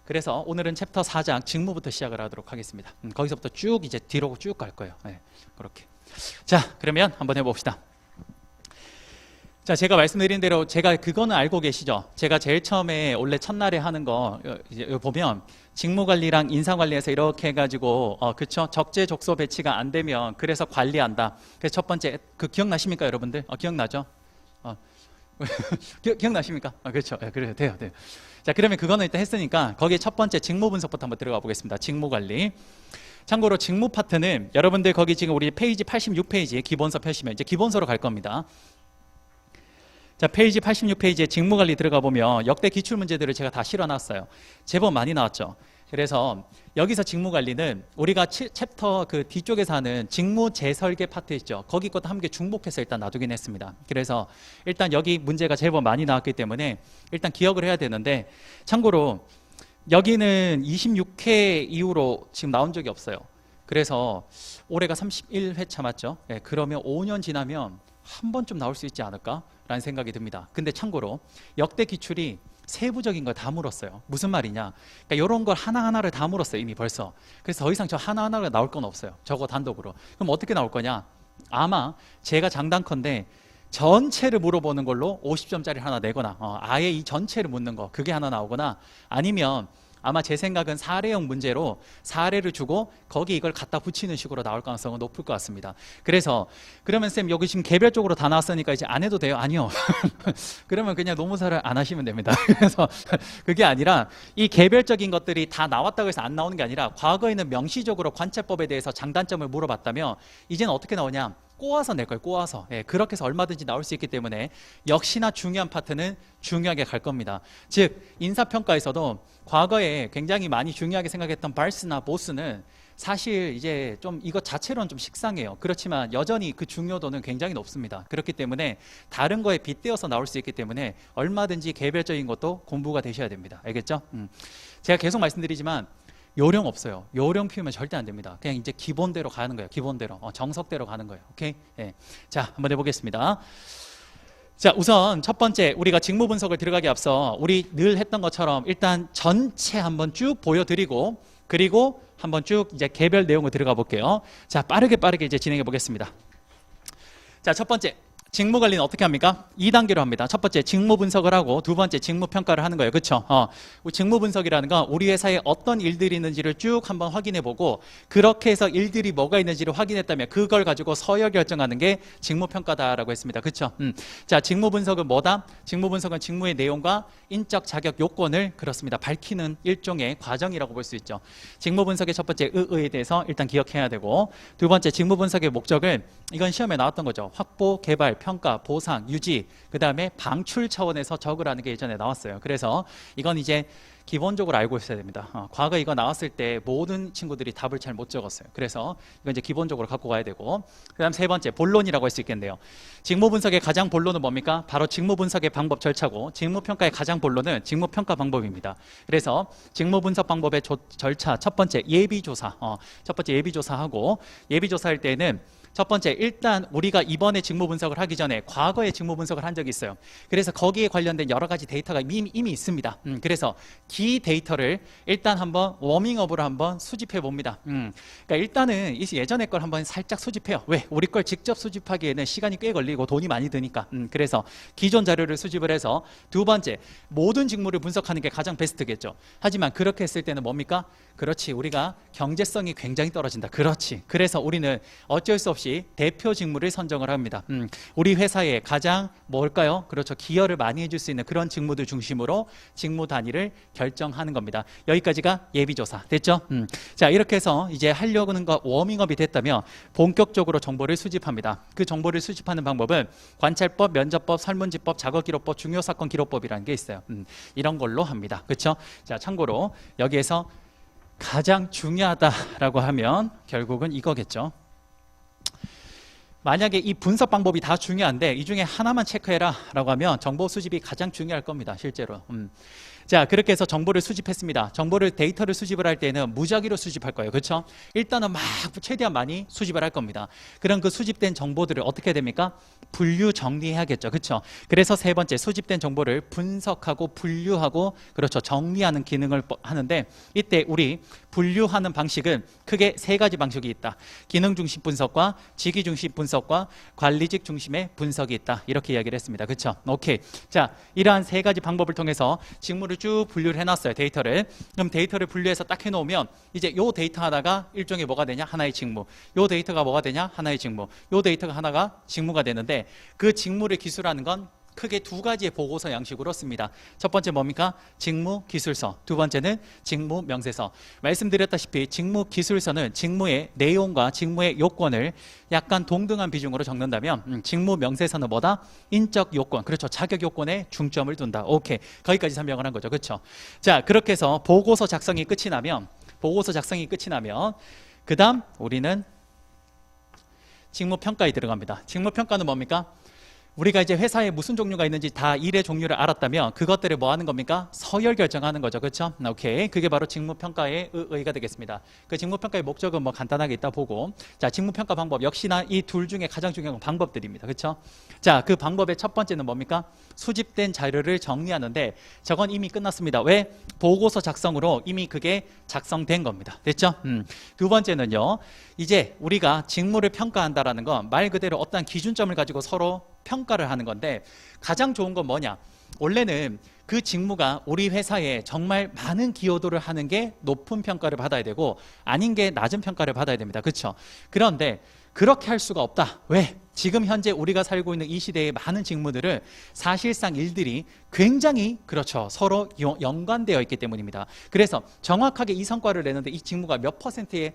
그래서 오늘은 챕터 4장 직무부터 시작을 하도록 하겠습니다. 거기서부터 쭉 이제 뒤로 쭉 갈 거예요. 그렇게. 자, 그러면 한번 해봅시다. 자, 제가 말씀드린 대로 제가 그거는 알고 계시죠? 제가 제일 처음에 원래 첫날에 하는 거 이제 보면 직무관리랑 인사관리에서 이렇게 해가지고 그쵸? 적재적소 배치가 안 되면 그래서 관리한다. 그래서 첫 번째 그 기억나십니까, 여러분들? 기억나죠? 기억나십니까? 그렇죠. 그래요, 돼요. 자, 그러면 그거는 일단 했으니까 거기에 첫 번째 직무 분석부터 한번 들어가 보겠습니다. 직무관리. 참고로 직무 파트는 여러분들 거기 지금 우리 페이지 86페이지에 기본서 펴시면 이제 기본서로 갈 겁니다. 자, 페이지 86페이지에 직무관리 들어가 보면 역대 기출문제들을 제가 다 실어놨어요. 제법 많이 나왔죠. 그래서 여기서 직무관리는 우리가 챕터 그 뒤쪽에서 하는 직무 재설계 파트 있죠. 거기 것도 함께 중복해서 일단 놔두긴 했습니다. 그래서 일단 여기 문제가 제법 많이 나왔기 때문에 일단 기억을 해야 되는데, 참고로 여기는 26회 이후로 지금 나온 적이 없어요. 그래서 올해가 31회차 맞죠? 그러면 5년 지나면 한 번쯤 나올 수 있지 않을까? 라는 생각이 듭니다. 근데 참고로 역대 기출이 세부적인 걸 다 물었어요. 무슨 말이냐? 그러니까 이런 걸 하나하나를 다 물었어요, 이미 벌써. 그래서 더 이상 저 하나하나가 나올 건 없어요. 저거 단독으로. 그럼 어떻게 나올 거냐? 아마 제가 장단컨대 전체를 물어보는 걸로 50점짜리 하나 내거나 아예 이 전체를 묻는 거, 그게 하나 나오거나, 아니면 아마 제 생각은 사례형 문제로 사례를 주고 거기 이걸 갖다 붙이는 식으로 나올 가능성은 높을 것 같습니다. 그래서 그러면 쌤 여기 지금 개별적으로 다 나왔으니까 이제 안 해도 돼요? 아니요. 그러면 그냥 노무사를 안 하시면 됩니다. 그래서 그게 아니라 이 개별적인 것들이 다 나왔다고 해서 안 나오는 게 아니라, 과거에는 명시적으로 관찰법에 대해서 장단점을 물어봤다면 이제는 어떻게 나오냐? 꼬아서 낼 걸, 꼬아서. 그렇게 해서 얼마든지 나올 수 있기 때문에 역시나 중요한 파트는 중요하게 갈 겁니다. 즉 인사평가에서도 과거에 굉장히 많이 중요하게 생각했던 발스나 보스는 사실 이제 좀 이것 자체로는 좀 식상해요. 그렇지만 여전히 그 중요도는 굉장히 높습니다. 그렇기 때문에 다른 거에 빗대어서 나올 수 있기 때문에 얼마든지 개별적인 것도 공부가 되셔야 됩니다. 알겠죠? 제가 계속 말씀드리지만 요령 없어요. 요령 피우면 절대 안 됩니다. 그냥 이제 기본대로 가는 거예요. 기본대로, 정석대로 가는 거예요. 오케이? 자, 한번 해보겠습니다. 자, 우선 첫 번째 우리가 직무 분석을 들어가기 앞서 우리 늘 했던 것처럼 일단 전체 한번 쭉 보여드리고, 그리고 한번 쭉 이제 개별 내용을 들어가 볼게요. 자, 빠르게 이제 진행해 보겠습니다. 자, 첫 번째 직무 관리는 어떻게 합니까? 2단계로 합니다. 첫 번째 직무 분석을 하고, 두 번째 직무 평가를 하는 거예요. 그렇죠? 직무 분석이라는 건 우리 회사에 어떤 일들이 있는지를 쭉 한번 확인해 보고, 그렇게 해서 일들이 뭐가 있는지를 확인했다면 그걸 가지고 서열 결정하는 게 직무 평가다라고 했습니다. 그렇죠? 자, 직무 분석은 뭐다? 직무 분석은 직무의 내용과 인적 자격 요건을 그렇습니다. 밝히는 일종의 과정이라고 볼 수 있죠. 직무 분석의 첫 번째 의에 대해서 일단 기억해야 되고, 두 번째 직무 분석의 목적은 이건 시험에 나왔던 거죠. 확보, 개발, 평가, 보상, 유지, 그 다음에 방출 차원에서 적으라는 게 예전에 나왔어요. 그래서 이건 이제 기본적으로 알고 있어야 됩니다. 과거 이거 나왔을 때 모든 친구들이 답을 잘 못 적었어요. 그래서 이건 이제 기본적으로 갖고 가야 되고, 그 다음 세 번째 본론이라고 할 수 있겠네요. 직무 분석의 가장 본론은 뭡니까? 바로 직무 분석의 방법 절차고, 직무 평가의 가장 본론은 직무 평가 방법입니다. 그래서 직무 분석 방법의 절차 첫 번째 예비조사, 첫 번째 예비조사하고, 예비조사할 때는 첫 번째, 일단 우리가 이번에 직무 분석을 하기 전에 과거에 직무 분석을 한 적이 있어요. 그래서 거기에 관련된 여러 가지 데이터가 이미 있습니다. 그래서 기 데이터를 일단 한번 워밍업으로 한번 수집해 봅니다. 그러니까 일단은 예전에 걸 한번 살짝 수집해요. 왜? 우리 걸 직접 수집하기에는 시간이 꽤 걸리고 돈이 많이 드니까. 그래서 기존 자료를 수집을 해서, 두 번째, 모든 직무를 분석하는 게 가장 베스트겠죠. 하지만 그렇게 했을 때는 뭡니까? 그렇지, 우리가 경제성이 굉장히 떨어진다. 그렇지. 그래서 우리는 어쩔 수 없이 대표 직무를 선정을 합니다. 우리 회사에 가장 뭘까요? 그렇죠, 기여를 많이 해줄 수 있는 그런 직무들 중심으로 직무 단위를 결정하는 겁니다. 여기까지가 예비조사 됐죠? 자, 이렇게 해서 이제 하려고 하는 거 워밍업이 됐다면 본격적으로 정보를 수집합니다. 그 정보를 수집하는 방법은 관찰법, 면접법, 설문지법, 작업기록법, 중요사건기록법이라는 게 있어요. 이런 걸로 합니다. 그렇죠? 자, 참고로 여기에서 가장 중요하다라고 하면 결국은 이거겠죠. 만약에 이 분석 방법이 다 중요한데 이 중에 하나만 체크해라 라고 하면 정보 수집이 가장 중요할 겁니다, 실제로. 자, 그렇게 해서 정보를 수집했습니다. 정보를, 데이터를 수집을 할 때는 무작위로 수집할 거예요. 그렇죠? 일단은 막 최대한 많이 수집을 할 겁니다. 그럼 그 수집된 정보들을 어떻게 해야 됩니까? 분류 정리해야겠죠. 그렇죠? 그래서 세 번째, 수집된 정보를 분석하고 분류하고, 그렇죠, 정리하는 기능을 하는데, 이때 우리 분류하는 방식은 크게 세 가지 방식이 있다. 기능 중심 분석과 직위 중심 분석과 관리직 중심의 분석이 있다. 이렇게 이야기를 했습니다. 그렇죠? 오케이. 자, 이러한 세 가지 방법을 통해서 직무를 쭉 분류를 해놨어요, 데이터를. 그럼 데이터를 분류해서 딱 해놓으면 이제 요 데이터 하나가 일종의 뭐가 되냐? 하나의 직무. 요 데이터가 뭐가 되냐? 하나의 직무. 요 데이터가 하나가 직무가 되는데, 그 직무를 기술하는 건 크게 두 가지의 보고서 양식으로 씁니다. 첫 번째 뭡니까? 직무 기술서. 두 번째는 직무 명세서. 말씀드렸다시피 직무 기술서는 직무의 내용과 직무의 요건을 약간 동등한 비중으로 적는다면, 직무 명세서는 뭐다? 인적 요건. 그렇죠. 자격 요건에 중점을 둔다. 오케이. 거기까지 설명을 한 거죠. 그렇죠. 자, 그렇게 해서 보고서 작성이 끝이 나면 그다음 우리는 직무 평가에 들어갑니다. 직무 평가는 뭡니까? 우리가 이제 회사에 무슨 종류가 있는지 다 일의 종류를 알았다면 그것들을 뭐 하는 겁니까? 서열 결정하는 거죠. 그렇죠? 오케이. 그게 바로 직무평가의 의의가 되겠습니다. 그 직무평가의 목적은 뭐 간단하게 있다 보고, 자, 직무평가 방법 역시나 이 둘 중에 가장 중요한 건 방법들입니다. 그렇죠? 자, 그 방법의 첫 번째는 뭡니까? 수집된 자료를 정리하는데, 저건 이미 끝났습니다. 왜? 보고서 작성으로 이미 그게 작성된 겁니다. 됐죠? 두 번째는요, 이제 우리가 직무를 평가한다라는 건 말 그대로 어떤 기준점을 가지고 서로 평가를 하는 건데, 가장 좋은 건 뭐냐? 원래는 그 직무가 우리 회사에 정말 많은 기여도를 하는 게 높은 평가를 받아야 되고, 아닌 게 낮은 평가를 받아야 됩니다. 그렇죠? 그런데 그렇게 할 수가 없다. 왜? 지금 현재 우리가 살고 있는 이 시대의 많은 직무들은 사실상 일들이 굉장히, 그렇죠, 서로 연관되어 있기 때문입니다. 그래서 정확하게 이 성과를 내는데 이 직무가 몇 퍼센트의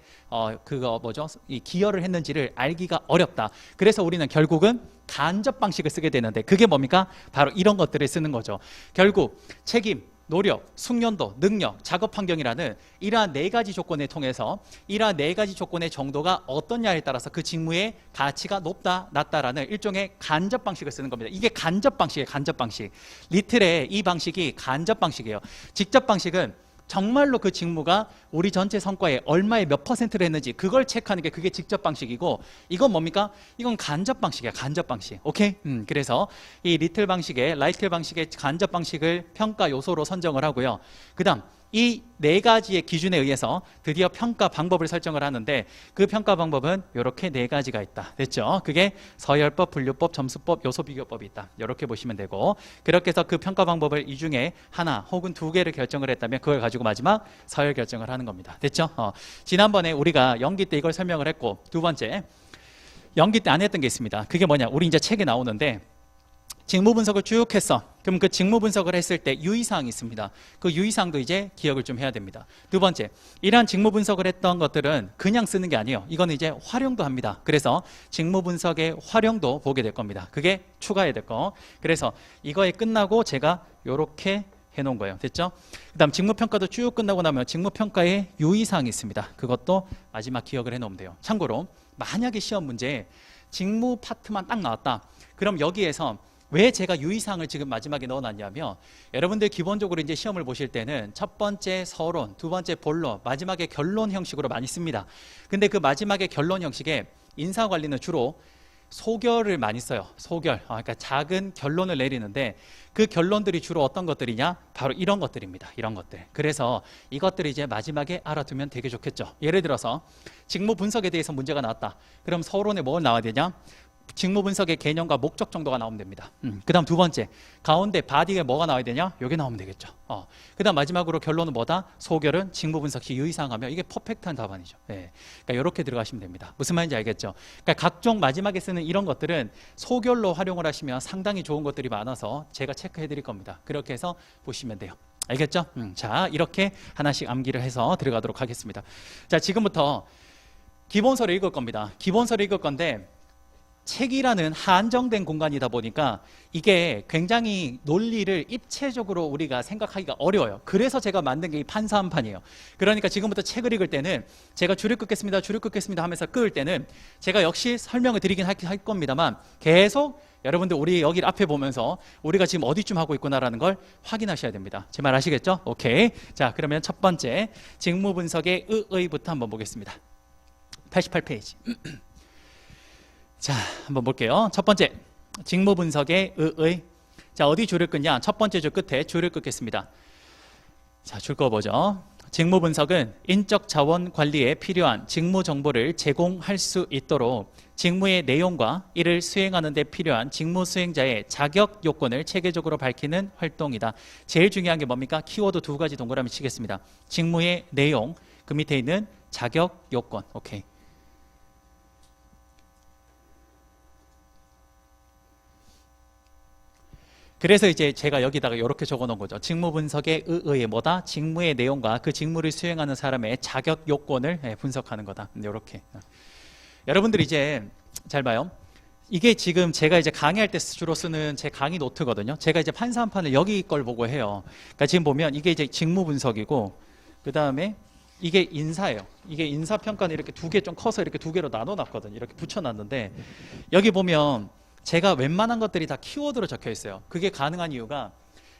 이 기여를 했는지를 알기가 어렵다. 그래서 우리는 결국은 간접 방식을 쓰게 되는데, 그게 뭡니까? 바로 이런 것들을 쓰는 거죠. 결국 책임, 노력, 숙련도, 능력, 작업 환경이라는 이러한 네 가지 조건을 통해서 이러한 네 가지 조건의 정도가 어떠냐에 따라서 그 직무의 가치가 높다, 낮다라는 일종의 간접 방식을 쓰는 겁니다. 이게 간접 방식이에요. 간접 방식. 리틀의 이 방식이 간접 방식이에요. 직접 방식은 정말로 그 직무가 우리 전체 성과에 얼마의 몇 퍼센트를 했는지 그걸 체크하는 게 그게 직접 방식이고, 이건 뭡니까? 이건 간접 방식이야. 간접 방식. 오케이? 그래서 이 리틀 방식의, 라이틀 방식의 간접 방식을 평가 요소로 선정을 하고요. 그 다음 이 네 가지의 기준에 의해서 드디어 평가 방법을 설정을 하는데, 그 평가 방법은 이렇게 네 가지가 있다. 됐죠? 그게 서열법, 분류법, 점수법, 요소비교법이 있다. 이렇게 보시면 되고, 그렇게 해서 그 평가 방법을 이 중에 하나 혹은 두 개를 결정을 했다면 그걸 가지고 마지막 서열 결정을 하는 겁니다. 됐죠? 지난번에 우리가 연기 때 이걸 설명을 했고, 두 번째, 연기 때 안 했던 게 있습니다. 그게 뭐냐? 우리 이제 책에 나오는데, 직무 분석을 쭉 했어. 그럼 그 직무 분석을 했을 때 유의사항이 있습니다. 그 유의사항도 이제 기억을 좀 해야 됩니다. 두 번째, 이러한 직무 분석을 했던 것들은 그냥 쓰는 게 아니에요. 이거는 이제 활용도 합니다. 그래서 직무 분석의 활용도 보게 될 겁니다. 그게 추가해야 될 거. 그래서 이거에 끝나고 제가 이렇게 해놓은 거예요. 됐죠? 그 다음 직무평가도 쭉 끝나고 나면 직무평가에 유의사항이 있습니다. 그것도 마지막 기억을 해놓으면 돼요. 참고로 만약에 시험 문제에 직무 파트만 딱 나왔다. 그럼 여기에서 왜 제가 유의사항을 지금 마지막에 넣어놨냐면, 여러분들 기본적으로 이제 시험을 보실 때는 첫 번째 서론, 두 번째 본론, 마지막에 결론 형식으로 많이 씁니다. 근데 그 마지막에 결론 형식에 인사관리는 주로 소결을 많이 써요. 소결. 그러니까 작은 결론을 내리는데, 그 결론들이 주로 어떤 것들이냐? 바로 이런 것들입니다. 이런 것들. 그래서 이것들을 이제 마지막에 알아두면 되게 좋겠죠. 예를 들어서 직무 분석에 대해서 문제가 나왔다. 그럼 서론에 뭘 나와야 되냐? 직무 분석의 개념과 목적 정도가 나오면 됩니다. 그 다음 두 번째, 가운데 바디에 뭐가 나와야 되냐? 여기 나오면 되겠죠. 그 다음 마지막으로 결론은 뭐다? 소결은 직무 분석 시 유의사항 하면 이게 퍼펙트한 답안이죠. 예. 그러니까 이렇게 들어가시면 됩니다. 무슨 말인지 알겠죠? 그러니까 각종 마지막에 쓰는 이런 것들은 소결로 활용을 하시면 상당히 좋은 것들이 많아서 제가 체크해 드릴 겁니다. 그렇게 해서 보시면 돼요. 알겠죠? 자, 이렇게 하나씩 암기를 해서 들어가도록 하겠습니다. 자, 지금부터 기본서를 읽을 겁니다. 기본서를 읽을 건데, 책이라는 한정된 공간이다 보니까 이게 굉장히 논리를 입체적으로 우리가 생각하기가 어려워요. 그래서 제가 만든 게 이 판사 한 판이에요. 그러니까 지금부터 책을 읽을 때는 제가 줄을 긋겠습니다, 줄을 긋겠습니다 하면서 끄을 때는 제가 역시 설명을 드리긴 할 겁니다만 계속 여러분들 우리 여기 앞에 보면서 우리가 지금 어디쯤 하고 있구나라는 걸 확인하셔야 됩니다. 제 말 아시겠죠? 오케이. 자, 그러면 첫 번째 직무 분석의 의의부터 한번 보겠습니다. 88페이지. 자, 한번 볼게요. 첫 번째, 직무 분석의 의의. 자, 어디 줄을 긋냐? 첫 번째 줄 끝에 줄을 긋겠습니다. 자, 줄 그어보죠. 직무 분석은 인적 자원 관리에 필요한 직무 정보를 제공할 수 있도록 직무의 내용과 이를 수행하는 데 필요한 직무 수행자의 자격 요건을 체계적으로 밝히는 활동이다. 제일 중요한 게 뭡니까? 키워드 두 가지 동그라미 치겠습니다. 직무의 내용, 그 밑에 있는 자격 요건. 오케이. 그래서 이제 제가 여기다가 이렇게 적어 놓은 거죠. 직무 분석의 의의 뭐다? 직무의 내용과 그 직무를 수행하는 사람의 자격 요건을 분석하는 거다. 이렇게. 여러분들이 이제 잘 봐요. 이게 지금 제가 이제 강의할 때 주로 쓰는 제 강의 노트거든요. 제가 이제 판사 한 판을 여기 걸 보고 해요. 그러니까 지금 보면 이게 이제 직무 분석이고, 그 다음에 이게 인사예요. 이게 인사평가는 이렇게 두 개 좀 커서 이렇게 두 개로 나눠 놨거든요. 이렇게 붙여놨는데 여기 보면 제가 웬만한 것들이 다 키워드로 적혀 있어요. 그게 가능한 이유가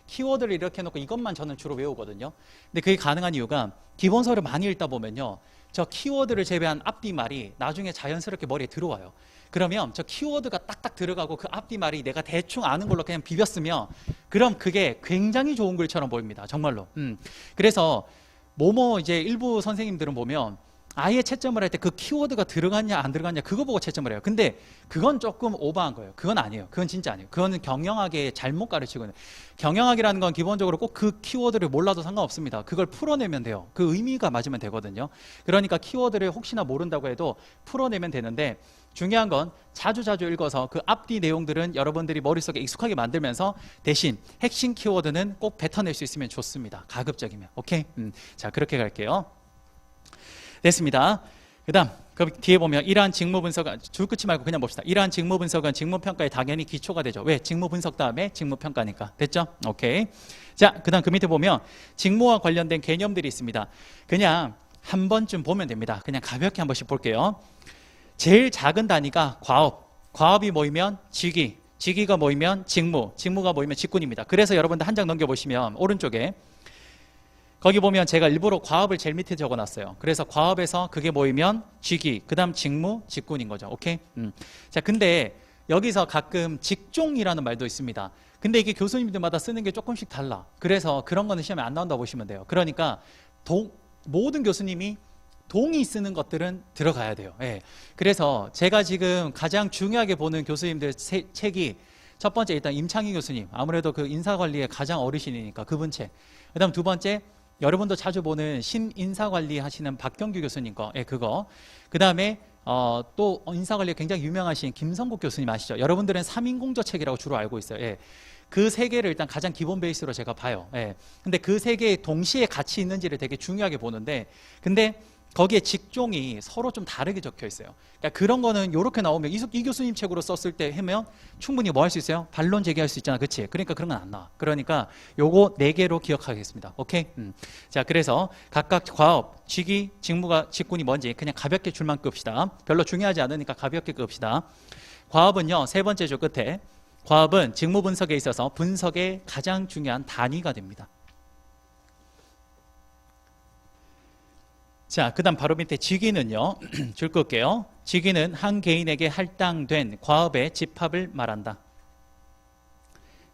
키워드를 이렇게 해놓고 이것만 저는 주로 외우거든요. 근데 그게 가능한 이유가 기본서를 많이 읽다 보면요, 저 키워드를 제외한 앞뒤말이 나중에 자연스럽게 머리에 들어와요. 그러면 저 키워드가 딱딱 들어가고 그 앞뒤말이 내가 대충 아는 걸로 그냥 비볐으면 그럼 그게 굉장히 좋은 글처럼 보입니다. 정말로. 그래서 뭐뭐 이제 일부 선생님들은 보면 아예 채점을 할 때 그 키워드가 들어갔냐 안 들어갔냐 그거 보고 채점을 해요. 근데 그건 조금 오버한 거예요. 그건 아니에요. 그건 진짜 아니에요. 그거는 경영학에 잘못 가르치거든요. 경영학이라는 건 기본적으로 꼭 그 키워드를 몰라도 상관없습니다. 그걸 풀어내면 돼요. 그 의미가 맞으면 되거든요. 그러니까 키워드를 혹시나 모른다고 해도 풀어내면 되는데 중요한 건 자주 읽어서 그 앞뒤 내용들은 여러분들이 머릿속에 익숙하게 만들면서 대신 핵심 키워드는 꼭 뱉어낼 수 있으면 좋습니다. 가급적이면. 오케이? 자, 그렇게 갈게요. 됐습니다. 그 다음 그 뒤에 보면 이러한 직무 분석은 줄 긋지 말고 그냥 봅시다. 이러한 직무 분석은 직무 평가에 당연히 기초가 되죠. 왜? 직무 분석 다음에 직무 평가니까. 됐죠? 오케이. 자, 그 다음 그 밑에 보면 직무와 관련된 개념들이 있습니다. 그냥 한 번쯤 보면 됩니다. 그냥 가볍게 한 번씩 볼게요. 제일 작은 단위가 과업이 모이면 직위, 직위가 모이면 직무, 직무가 모이면 직군입니다. 그래서 여러분들 한 장 넘겨보시면 오른쪽에 거기 보면 제가 일부러 과업을 제일 밑에 적어놨어요. 그래서 과업에서 그게 모이면 직위, 그 다음 직무, 직군인 거죠. 오케이? 자, 근데 여기서 가끔 직종이라는 말도 있습니다. 근데 이게 교수님들마다 쓰는 게 조금씩 달라. 그래서 그런 거는 시험에 안 나온다고 보시면 돼요. 그러니까 모든 교수님이 동의 쓰는 것들은 들어가야 돼요. 예. 그래서 제가 지금 가장 중요하게 보는 교수님들 책이 첫 번째 일단 임창희 교수님, 아무래도 그 인사관리의 가장 어르신이니까 그분 책. 그 다음 두 번째 여러분도 자주 보는 신인사관리 하시는 박경규 교수님 거, 예, 그거. 그 다음에 또 인사관리에 굉장히 유명하신 김성국 교수님 아시죠? 여러분들은 3인공저 책이라고 주로 알고 있어요. 예. 그 세 개를 일단 가장 기본 베이스로 제가 봐요. 예. 근데 그 세 개 동시에 같이 있는지를 되게 중요하게 보는데, 근데 거기에 직종이 서로 좀 다르게 적혀 있어요. 그러니까 그런 거는 이렇게 나오면 이 교수님 책으로 썼을 때 하면 충분히 뭐 할 수 있어요? 반론 제기할 수 있잖아. 그치? 그러니까 그런 건 안 나와. 그러니까 요거 4개로 기억하겠습니다. 오케이? 자, 그래서 각각 과업, 직위, 직무가, 직군이 뭔지 그냥 가볍게 줄만 끕시다. 별로 중요하지 않으니까 가볍게 끕시다. 과업은요, 세 번째 줄 끝에 과업은 직무 분석에 있어서 분석의 가장 중요한 단위가 됩니다. 자, 그 다음 바로 밑에 직위는요. 줄 끌게요. 직위는 한 개인에게 할당된 과업의 집합을 말한다.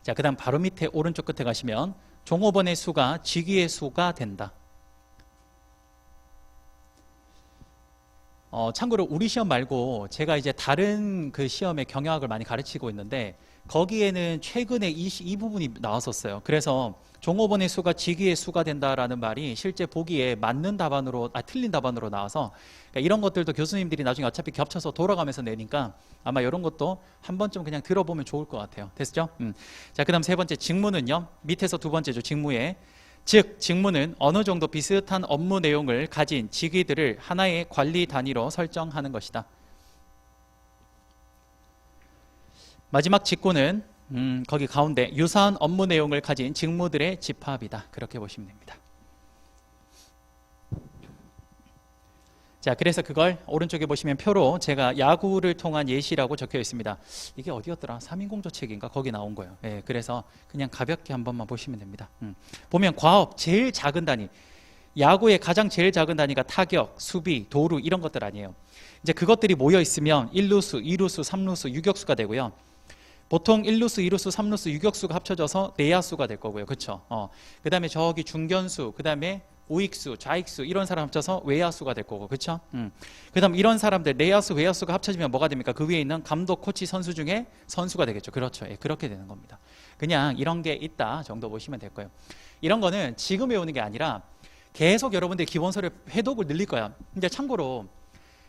자, 그 다음 바로 밑에 오른쪽 끝에 가시면 종업원의 수가 직위의 수가 된다. 참고로 우리 시험 말고 제가 이제 다른 그 시험의 경영학을 많이 가르치고 있는데 거기에는 최근에 이 부분이 나왔었어요. 그래서 종업원의 수가 직위의 수가 된다라는 말이 실제 보기에 맞는 답안으로, 틀린 답안으로 나와서 그러니까 이런 것들도 교수님들이 나중에 어차피 겹쳐서 돌아가면서 내니까 아마 이런 것도 한 번쯤 그냥 들어보면 좋을 것 같아요. 됐죠? 자, 그 다음 세 번째 직무는요. 밑에서 두 번째죠. 직무에. 즉 직무는 어느 정도 비슷한 업무 내용을 가진 직위들을 하나의 관리 단위로 설정하는 것이다. 마지막 직구는 거기 가운데 유사한 업무 내용을 가진 직무들의 집합이다. 그렇게 보시면 됩니다. 자, 그래서 그걸 오른쪽에 보시면 표로 제가 야구를 통한 예시라고 적혀 있습니다. 이게 어디였더라? 3인공조 책인가? 거기 나온 거예요. 예, 그래서 그냥 가볍게 한 번만 보시면 됩니다. 보면 과업 제일 작은 단위, 야구의 가장 제일 작은 단위가 타격, 수비, 도루 이런 것들 아니에요. 이제 그것들이 모여 있으면 1루수, 2루수, 3루수, 유격수가 되고요. 보통 1루수, 2루수, 3루수, 유격수가 합쳐져서 내야수가 될 거고요. 그렇죠? 그 다음에 저기 중견수, 그 다음에 우익수, 좌익수 이런 사람 합쳐서 외야수가 될 거고, 그렇죠? 그 다음 이런 사람들 내야수, 외야수가 합쳐지면 뭐가 됩니까? 그 위에 있는 감독, 코치, 선수 중에 선수가 되겠죠. 그렇죠? 예, 그렇게 되는 겁니다. 그냥 이런 게 있다 정도 보시면 될 거예요. 이런 거는 지금 외우는 게 아니라 계속 여러분들 기본서를 회독을 늘릴 거야. 근데 참고로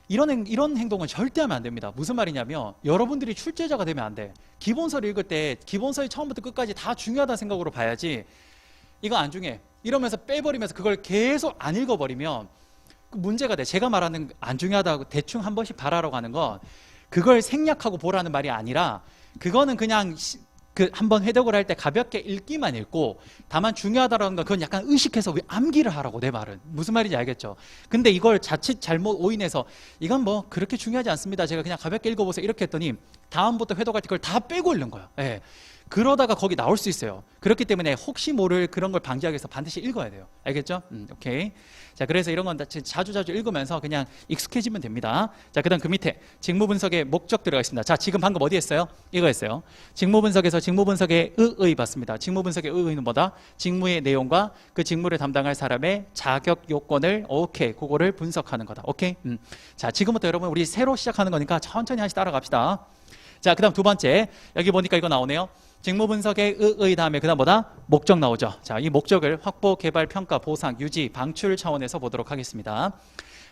이런 행동은 절대 하면 안 됩니다. 무슨 말이냐면 여러분들이 출제자가 되면 안 돼. 기본서를 읽을 때 기본서의 처음부터 끝까지 다 중요하다는 생각으로 봐야지. 이거 안 중요해 이러면서 빼버리면서 그걸 계속 안 읽어버리면 그 문제가 돼. 제가 말하는 안 중요하다고 대충 한 번씩 봐라라고 하는 건 그걸 생략하고 보라는 말이 아니라 그거는 그냥 그 한번 회독을 할 때 가볍게 읽기만 읽고 다만 중요하다라는 건 그건 약간 의식해서 암기를 하라고. 내 말은 무슨 말인지 알겠죠? 근데 이걸 자칫 잘못 오인해서 이건 뭐 그렇게 중요하지 않습니다, 제가 그냥 가볍게 읽어보세요 이렇게 했더니 다음부터 회독할 때 그걸 다 빼고 읽는 거예요. 예. 그러다가 거기 나올 수 있어요. 그렇기 때문에 혹시 모를 그런 걸 방지하기 위해서 반드시 읽어야 돼요. 알겠죠? 오케이. 자, 그래서 이런 건 자주 읽으면서 그냥 익숙해지면 됩니다. 자, 그 다음 그 밑에 직무 분석의 목적 들어가 있습니다. 자, 지금 방금 어디 했어요? 이거 했어요. 직무 분석에서 직무 분석의 의의 봤습니다. 직무 분석의 의의는 뭐다? 직무의 내용과 그 직무를 담당할 사람의 자격 요건을 오케이, 그거를 분석하는 거다. 오케이? 자, 지금부터 여러분 우리 새로 시작하는 거니까 천천히 하시 따라갑시다. 자, 그 다음 두 번째, 여기 보니까 이거 나오네요. 직무 분석의 의의 다음에 그 다음 뭐다? 목적 나오죠. 자, 이 목적을 확보, 개발, 평가, 보상, 유지, 방출 차원에서 보도록 하겠습니다.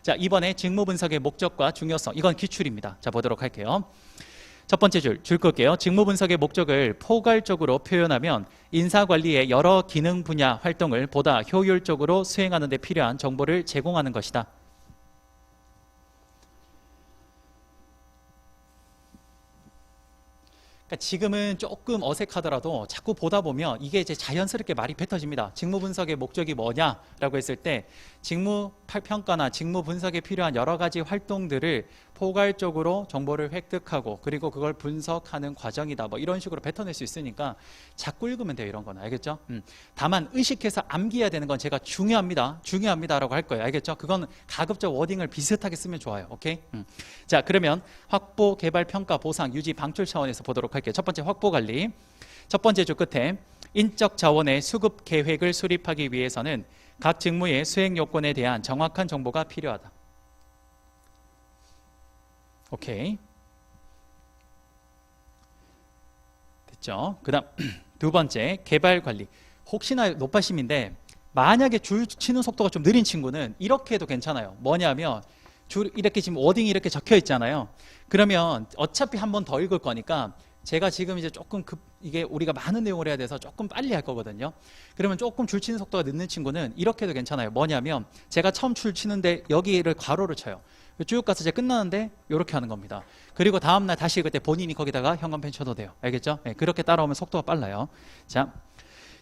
자, 이번에 직무 분석의 목적과 중요성, 이건 기출입니다. 자, 보도록 할게요. 첫 번째 줄 끌게요. 직무 분석의 목적을 포괄적으로 표현하면 인사관리의 여러 기능 분야 활동을 보다 효율적으로 수행하는 데 필요한 정보를 제공하는 것이다. 그러니까 지금은 조금 어색하더라도 자꾸 보다 보면 이게 이제 자연스럽게 말이 뱉어집니다. 직무 분석의 목적이 뭐냐라고 했을 때 직무 평가나 직무 분석에 필요한 여러 가지 활동들을 포괄적으로 정보를 획득하고 그리고 그걸 분석하는 과정이다. 뭐 이런 식으로 뱉어낼 수 있으니까 자꾸 읽으면 돼요. 이런 거는. 알겠죠? 다만 의식해서 암기해야 되는 건 제가 중요합니다라고 할 거예요. 알겠죠? 그건 가급적 워딩을 비슷하게 쓰면 좋아요. 오케이? 자, 그러면 확보, 개발, 평가, 보상, 유지, 방출 차원에서 보도록 할게요. 첫 번째 확보 관리. 첫 번째 줄 끝에 인적 자원의 수급 계획을 수립하기 위해서는 각 직무의 수행 요건에 대한 정확한 정보가 필요하다. 오케이. 됐죠? 그 다음 두 번째 개발 관리. 혹시나 노파심인데 만약에 줄 치는 속도가 좀 느린 친구는 이렇게 해도 괜찮아요. 뭐냐면 줄 이렇게 지금 워딩이 이렇게 적혀 있잖아요. 그러면 어차피 한 번 더 읽을 거니까 제가 지금 이제 조금 이게 우리가 많은 내용을 해야 돼서 조금 빨리 할 거거든요. 그러면 조금 줄 치는 속도가 늦는 친구는 이렇게 해도 괜찮아요. 뭐냐면 제가 처음 줄 치는데 여기를 괄호를 쳐요. 쭉 가서 이제 끝나는데 이렇게 하는 겁니다. 그리고 다음날 다시 읽을 때 본인이 거기다가 형광펜 쳐도 돼요. 알겠죠? 네, 그렇게 따라오면 속도가 빨라요. 자,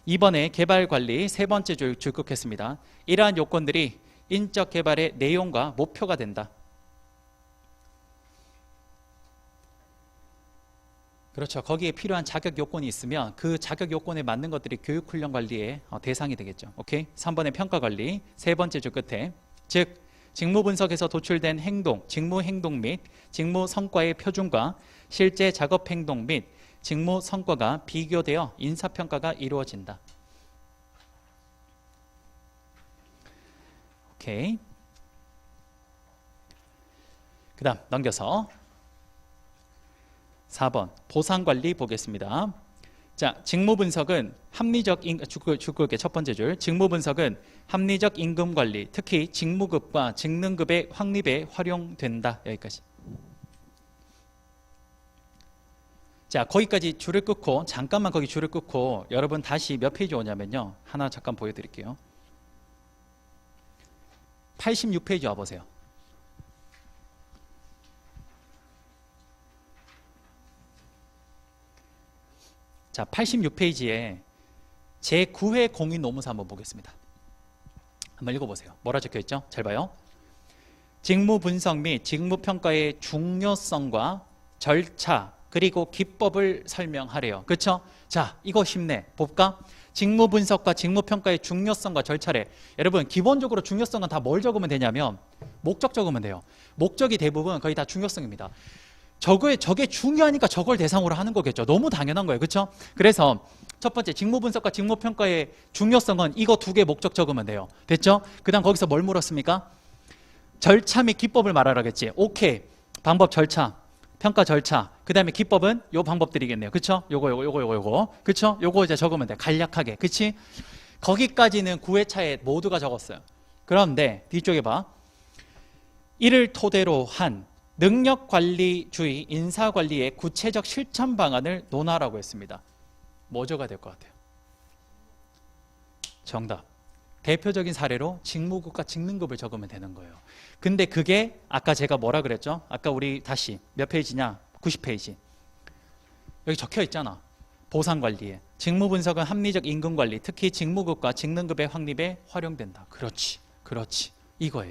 이번에 개발 관리 세 번째 줄 끌겠습니다. 이러한 요건들이 인적 개발의 내용과 목표가 된다. 그렇죠. 거기에 필요한 자격 요건이 있으면 그 자격 요건에 맞는 것들이 교육 훈련 관리의 대상이 되겠죠. 오케이? 3번의 평가 관리 세 번째 줄 끝에 즉 직무 분석에서 도출된 행동, 직무 행동 및 직무 성과의 표준과 실제 작업 행동 및 직무 성과가 비교되어 인사평가가 이루어진다. 오케이. 그 다음 넘겨서 4번 보상관리 보겠습니다. 자, 직무 분석은 합리적 줄게 첫 번째 줄. 직무 분석은 합리적 임금 관리, 특히 직무급과 직능급의 확립에 활용된다. 여기까지. 자, 거기까지 줄을 끊고 잠깐만 거기 줄을 끊고 여러분 다시 몇 페이지 오냐면요. 하나 잠깐 보여드릴게요. 86페이지 와보세요. 자, 86페이지에 제9회 공인 노무사 한번 보겠습니다. 한번 읽어보세요. 뭐라 적혀있죠? 잘 봐요. 직무 분석 및 직무 평가의 중요성과 절차 그리고 기법을 설명하래요. 그렇죠? 자, 이거 쉽네. 볼까? 직무 분석과 직무 평가의 중요성과 절차래. 여러분, 기본적으로 중요성은 다 뭘 적으면 되냐면 목적 적으면 돼요. 목적이 대부분 거의 다 중요성입니다. 저게 중요하니까 저걸 대상으로 하는 거겠죠. 너무 당연한 거예요. 그렇죠? 그래서 첫 번째 직무 분석과 직무 평가의 중요성은 이거 두 개 목적 적으면 돼요. 됐죠? 그다음 거기서 뭘 물었습니까? 절차 및 기법을 말하라겠지. 오케이. 방법 절차, 평가 절차. 그다음에 기법은 요 방법들이겠네요. 그렇죠? 요거. 그렇죠? 요거 이제 적으면 돼. 간략하게. 그렇지? 거기까지는 9회차에 모두가 적었어요. 그런데 뒤쪽에 봐. 이를 토대로 한 능력관리주의 인사관리의 구체적 실천 방안을 논하라고 했습니다. 뭐 적어야 될 것 같아요? 정답. 대표적인 사례로 직무급과 직능급을 적으면 되는 거예요. 근데 그게 아까 제가 뭐라 그랬죠? 아까 우리 다시 몇 페이지냐? 90페이지. 여기 적혀 있잖아. 보상관리에. 직무분석은 합리적 임금관리, 특히 직무급과 직능급의 확립에 활용된다. 그렇지. 이거.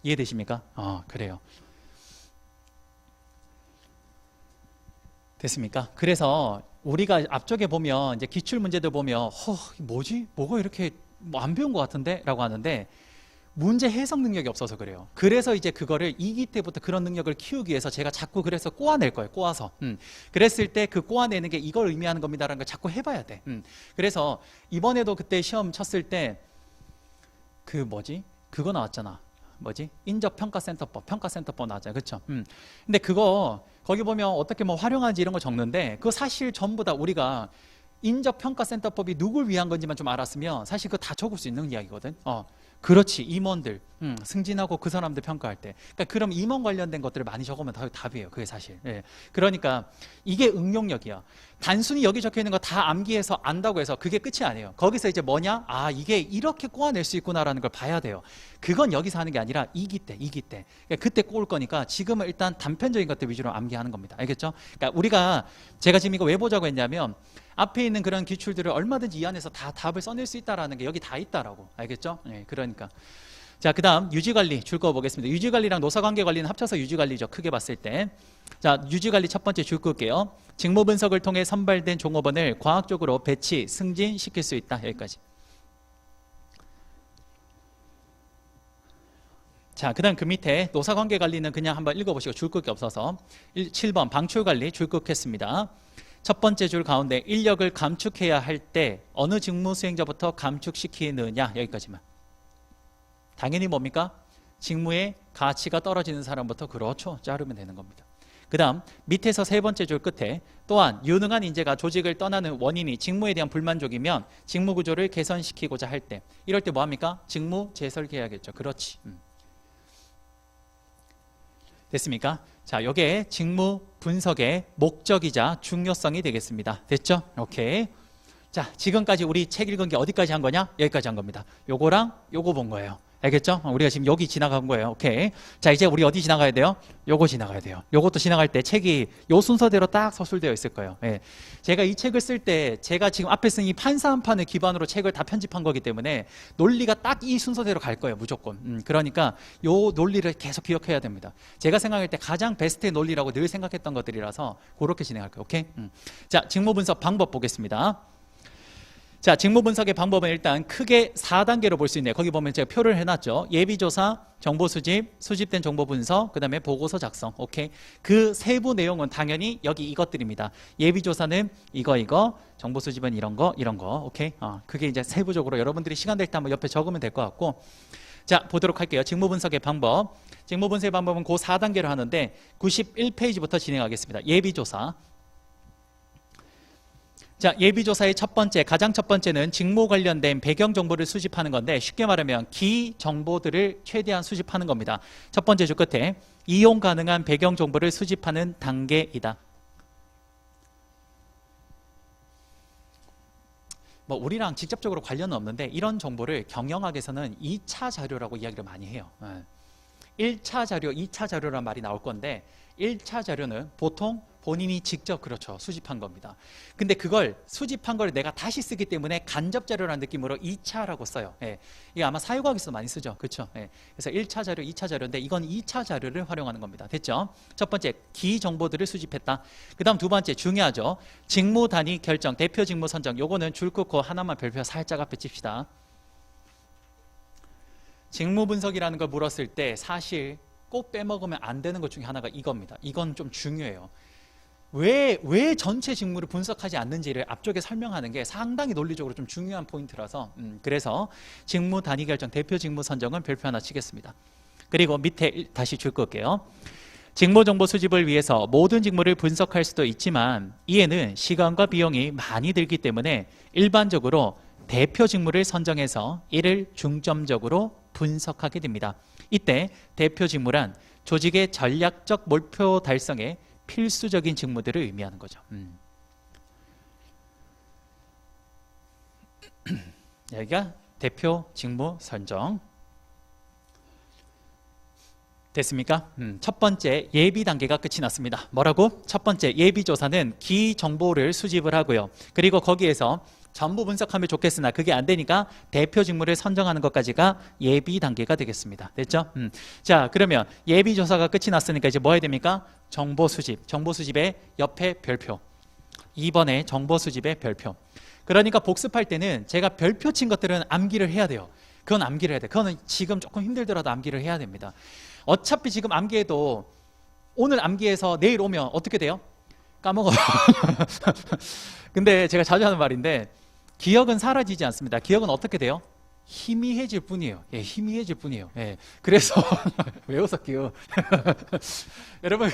이해되십니까? 그래요. 됐습니까? 그래서 우리가 앞쪽에 보면 이제 기출 문제들 보면 뭐지? 뭐가 이렇게 안 배운 것 같은데? 라고 하는데 문제 해석 능력이 없어서 그래요. 그래서 이제 그거를 2기 때부터 그런 능력을 키우기 위해서 제가 자꾸 그래서 꼬아낼 거예요. 꼬아서. 그랬을 때 그 꼬아내는 게 이걸 의미하는 겁니다라는 걸 자꾸 해봐야 돼. 그래서 이번에도 그때 시험 쳤을 때 그거 나왔잖아. 인접평가센터법, 평가센터법 나왔잖아요. 그렇죠? 근데 그거 거기 보면 어떻게 뭐 활용하는지 이런 거 적는데 그거 사실 전부 다 우리가 인접평가센터법이 누굴 위한 건지만 좀 알았으면 사실 그거 다 적을 수 있는 이야기거든. 그렇지. 임원들 승진하고 그 사람들 평가할 때 그러니까 그럼 임원 관련된 것들을 많이 적으면 다 답이에요. 그게 사실. 예. 그러니까 이게 응용력이야. 단순히 여기 적혀있는 거 다 암기해서 안다고 해서 그게 끝이 아니에요. 거기서 이제 뭐냐? 이게 이렇게 꼬아낼 수 있구나라는 걸 봐야 돼요. 그건 여기서 하는 게 아니라 2기 때 그러니까 그때 꼬을 거니까 지금은 일단 단편적인 것들 위주로 암기하는 겁니다. 알겠죠? 그러니까 제가 지금 이거 왜 보자고 했냐면 앞에 있는 그런 기출들을 얼마든지 이 안에서 다 답을 써낼 수 있다라는 게 여기 다 있다라고. 알겠죠? 네, 그러니까. 자, 그 다음 유지관리 줄 거 보겠습니다. 유지관리랑 노사관계관리는 합쳐서 유지관리죠. 크게 봤을 때. 자, 유지관리 첫 번째 줄 끌게요. 직무분석을 통해 선발된 종업원을 과학적으로 배치, 승진시킬 수 있다. 여기까지. 자, 그 다음 그 밑에 노사관계관리는 그냥 한번 읽어보시고 줄 끌 게 없어서 7번 방출관리 줄 끌겠습니다. 첫 번째 줄 가운데 인력을 감축해야 할 때 어느 직무 수행자부터 감축시키느냐. 여기까지만. 당연히 뭡니까? 직무의 가치가 떨어지는 사람부터 그렇죠. 자르면 되는 겁니다. 그 다음 밑에서 세 번째 줄 끝에 또한 유능한 인재가 조직을 떠나는 원인이 직무에 대한 불만족이면 직무 구조를 개선시키고자 할 때 이럴 때 뭐합니까? 직무 재설계해야겠죠. 그렇지. 됐습니까? 자, 요게 직무 분석의 목적이자 중요성이 되겠습니다. 됐죠? 오케이. 자, 지금까지 우리 책 읽은 게 어디까지 한 거냐? 여기까지 한 겁니다. 요거랑 요거 본 거예요. 알겠죠? 우리가 지금 여기 지나간 거예요. 오케이. 자, 이제 우리 어디 지나가야 돼요? 요거 지나가야 돼요. 요것도 지나갈 때 책이 요 순서대로 딱 서술되어 있을 거예요. 예. 제가 이 책을 쓸 때 제가 지금 앞에 쓴 이 판사 한 판을 기반으로 책을 다 편집한 거기 때문에 논리가 딱 이 순서대로 갈 거예요. 무조건. 그러니까 요 논리를 계속 기억해야 됩니다. 제가 생각할 때 가장 베스트의 논리라고 늘 생각했던 것들이라서 그렇게 진행할 거예요. 오케이? 자, 직무 분석 방법 보겠습니다. 자, 직무 분석의 방법은 일단 크게 4단계로 볼 수 있네요. 거기 보면 제가 표를 해놨죠. 예비조사, 정보 수집, 수집된 정보 분석, 그 다음에 보고서 작성. 오케이. 그 세부 내용은 당연히 여기 이것들입니다. 예비조사는 이거, 정보 수집은 이런 거. 오케이. 그게 이제 세부적으로 여러분들이 시간 될 때 한번 옆에 적으면 될 것 같고. 자, 보도록 할게요. 직무 분석의 방법. 직무 분석의 방법은 그 4단계로 하는데 91페이지부터 진행하겠습니다. 예비조사. 자, 예비조사의 가장 첫 번째는 직무 관련된 배경 정보를 수집하는 건데 쉽게 말하면 기 정보들을 최대한 수집하는 겁니다. 첫 번째 줄 끝에 이용 가능한 배경 정보를 수집하는 단계이다. 뭐 우리랑 직접적으로 관련은 없는데 이런 정보를 경영학에서는 2차 자료라고 이야기를 많이 해요. 1차 자료, 2차 자료란 말이 나올 건데 1차 자료는 보통 본인이 직접 그렇죠. 수집한 겁니다. 근데 그걸 수집한 걸 내가 다시 쓰기 때문에 간접 자료라는 느낌으로 2차라고 써요. 예. 이게 아마 사회과학에서 많이 쓰죠. 그렇죠? 예. 그래서 1차 자료, 2차 자료인데 이건 2차 자료를 활용하는 겁니다. 됐죠? 첫 번째, 기 정보들을 수집했다. 그다음 두 번째, 중요하죠. 직무 단위 결정, 대표 직무 선정. 요거는 줄 긋고 하나만 별표 살짝 앞에 칩시다. 직무 분석이라는 걸 물었을 때 사실 꼭 빼먹으면 안 되는 것 중에 하나가 이겁니다. 이건 좀 중요해요. 왜 전체 직무를 분석하지 않는지를 앞쪽에 설명하는 게 상당히 논리적으로 좀 중요한 포인트라서 그래서 직무 단위 결정, 대표 직무 선정은 별표 하나 치겠습니다. 그리고 밑에 다시 줄 걸게요. 직무 정보 수집을 위해서 모든 직무를 분석할 수도 있지만 이에는 시간과 비용이 많이 들기 때문에 일반적으로 대표 직무를 선정해서 이를 중점적으로 분석하게 됩니다. 이때 대표 직무란 조직의 전략적 목표 달성에 필수적인 직무들을 의미하는 거죠. 여기가 대표 직무 선정. 됐습니까? 첫 번째 예비 단계가 끝이 났습니다. 뭐라고? 첫 번째 예비 조사는 기 정보를 수집을 하고요. 그리고 거기에서 전부 분석하면 좋겠으나 그게 안 되니까 대표 직무를 선정하는 것까지가 예비 단계가 되겠습니다. 됐죠? 자, 그러면 예비 조사가 끝이 났으니까 이제 뭐 해야 됩니까? 정보 수집. 정보 수집의 옆에 별표. 2번에 정보 수집의 별표. 그러니까 복습할 때는 제가 별표 친 것들은 암기를 해야 돼요. 그건 암기를 해야 돼. 그거는 지금 조금 힘들더라도 암기를 해야 됩니다. 어차피 지금 암기해도 오늘 암기해서 내일 오면 어떻게 돼요? 까먹어요. 근데 제가 자주 하는 말인데 기억은 사라지지 않습니다. 기억은 어떻게 돼요? 희미해질 뿐이에요. 예, 희미해질 뿐이에요. 예, 그래서 왜 웃었게요? 여러분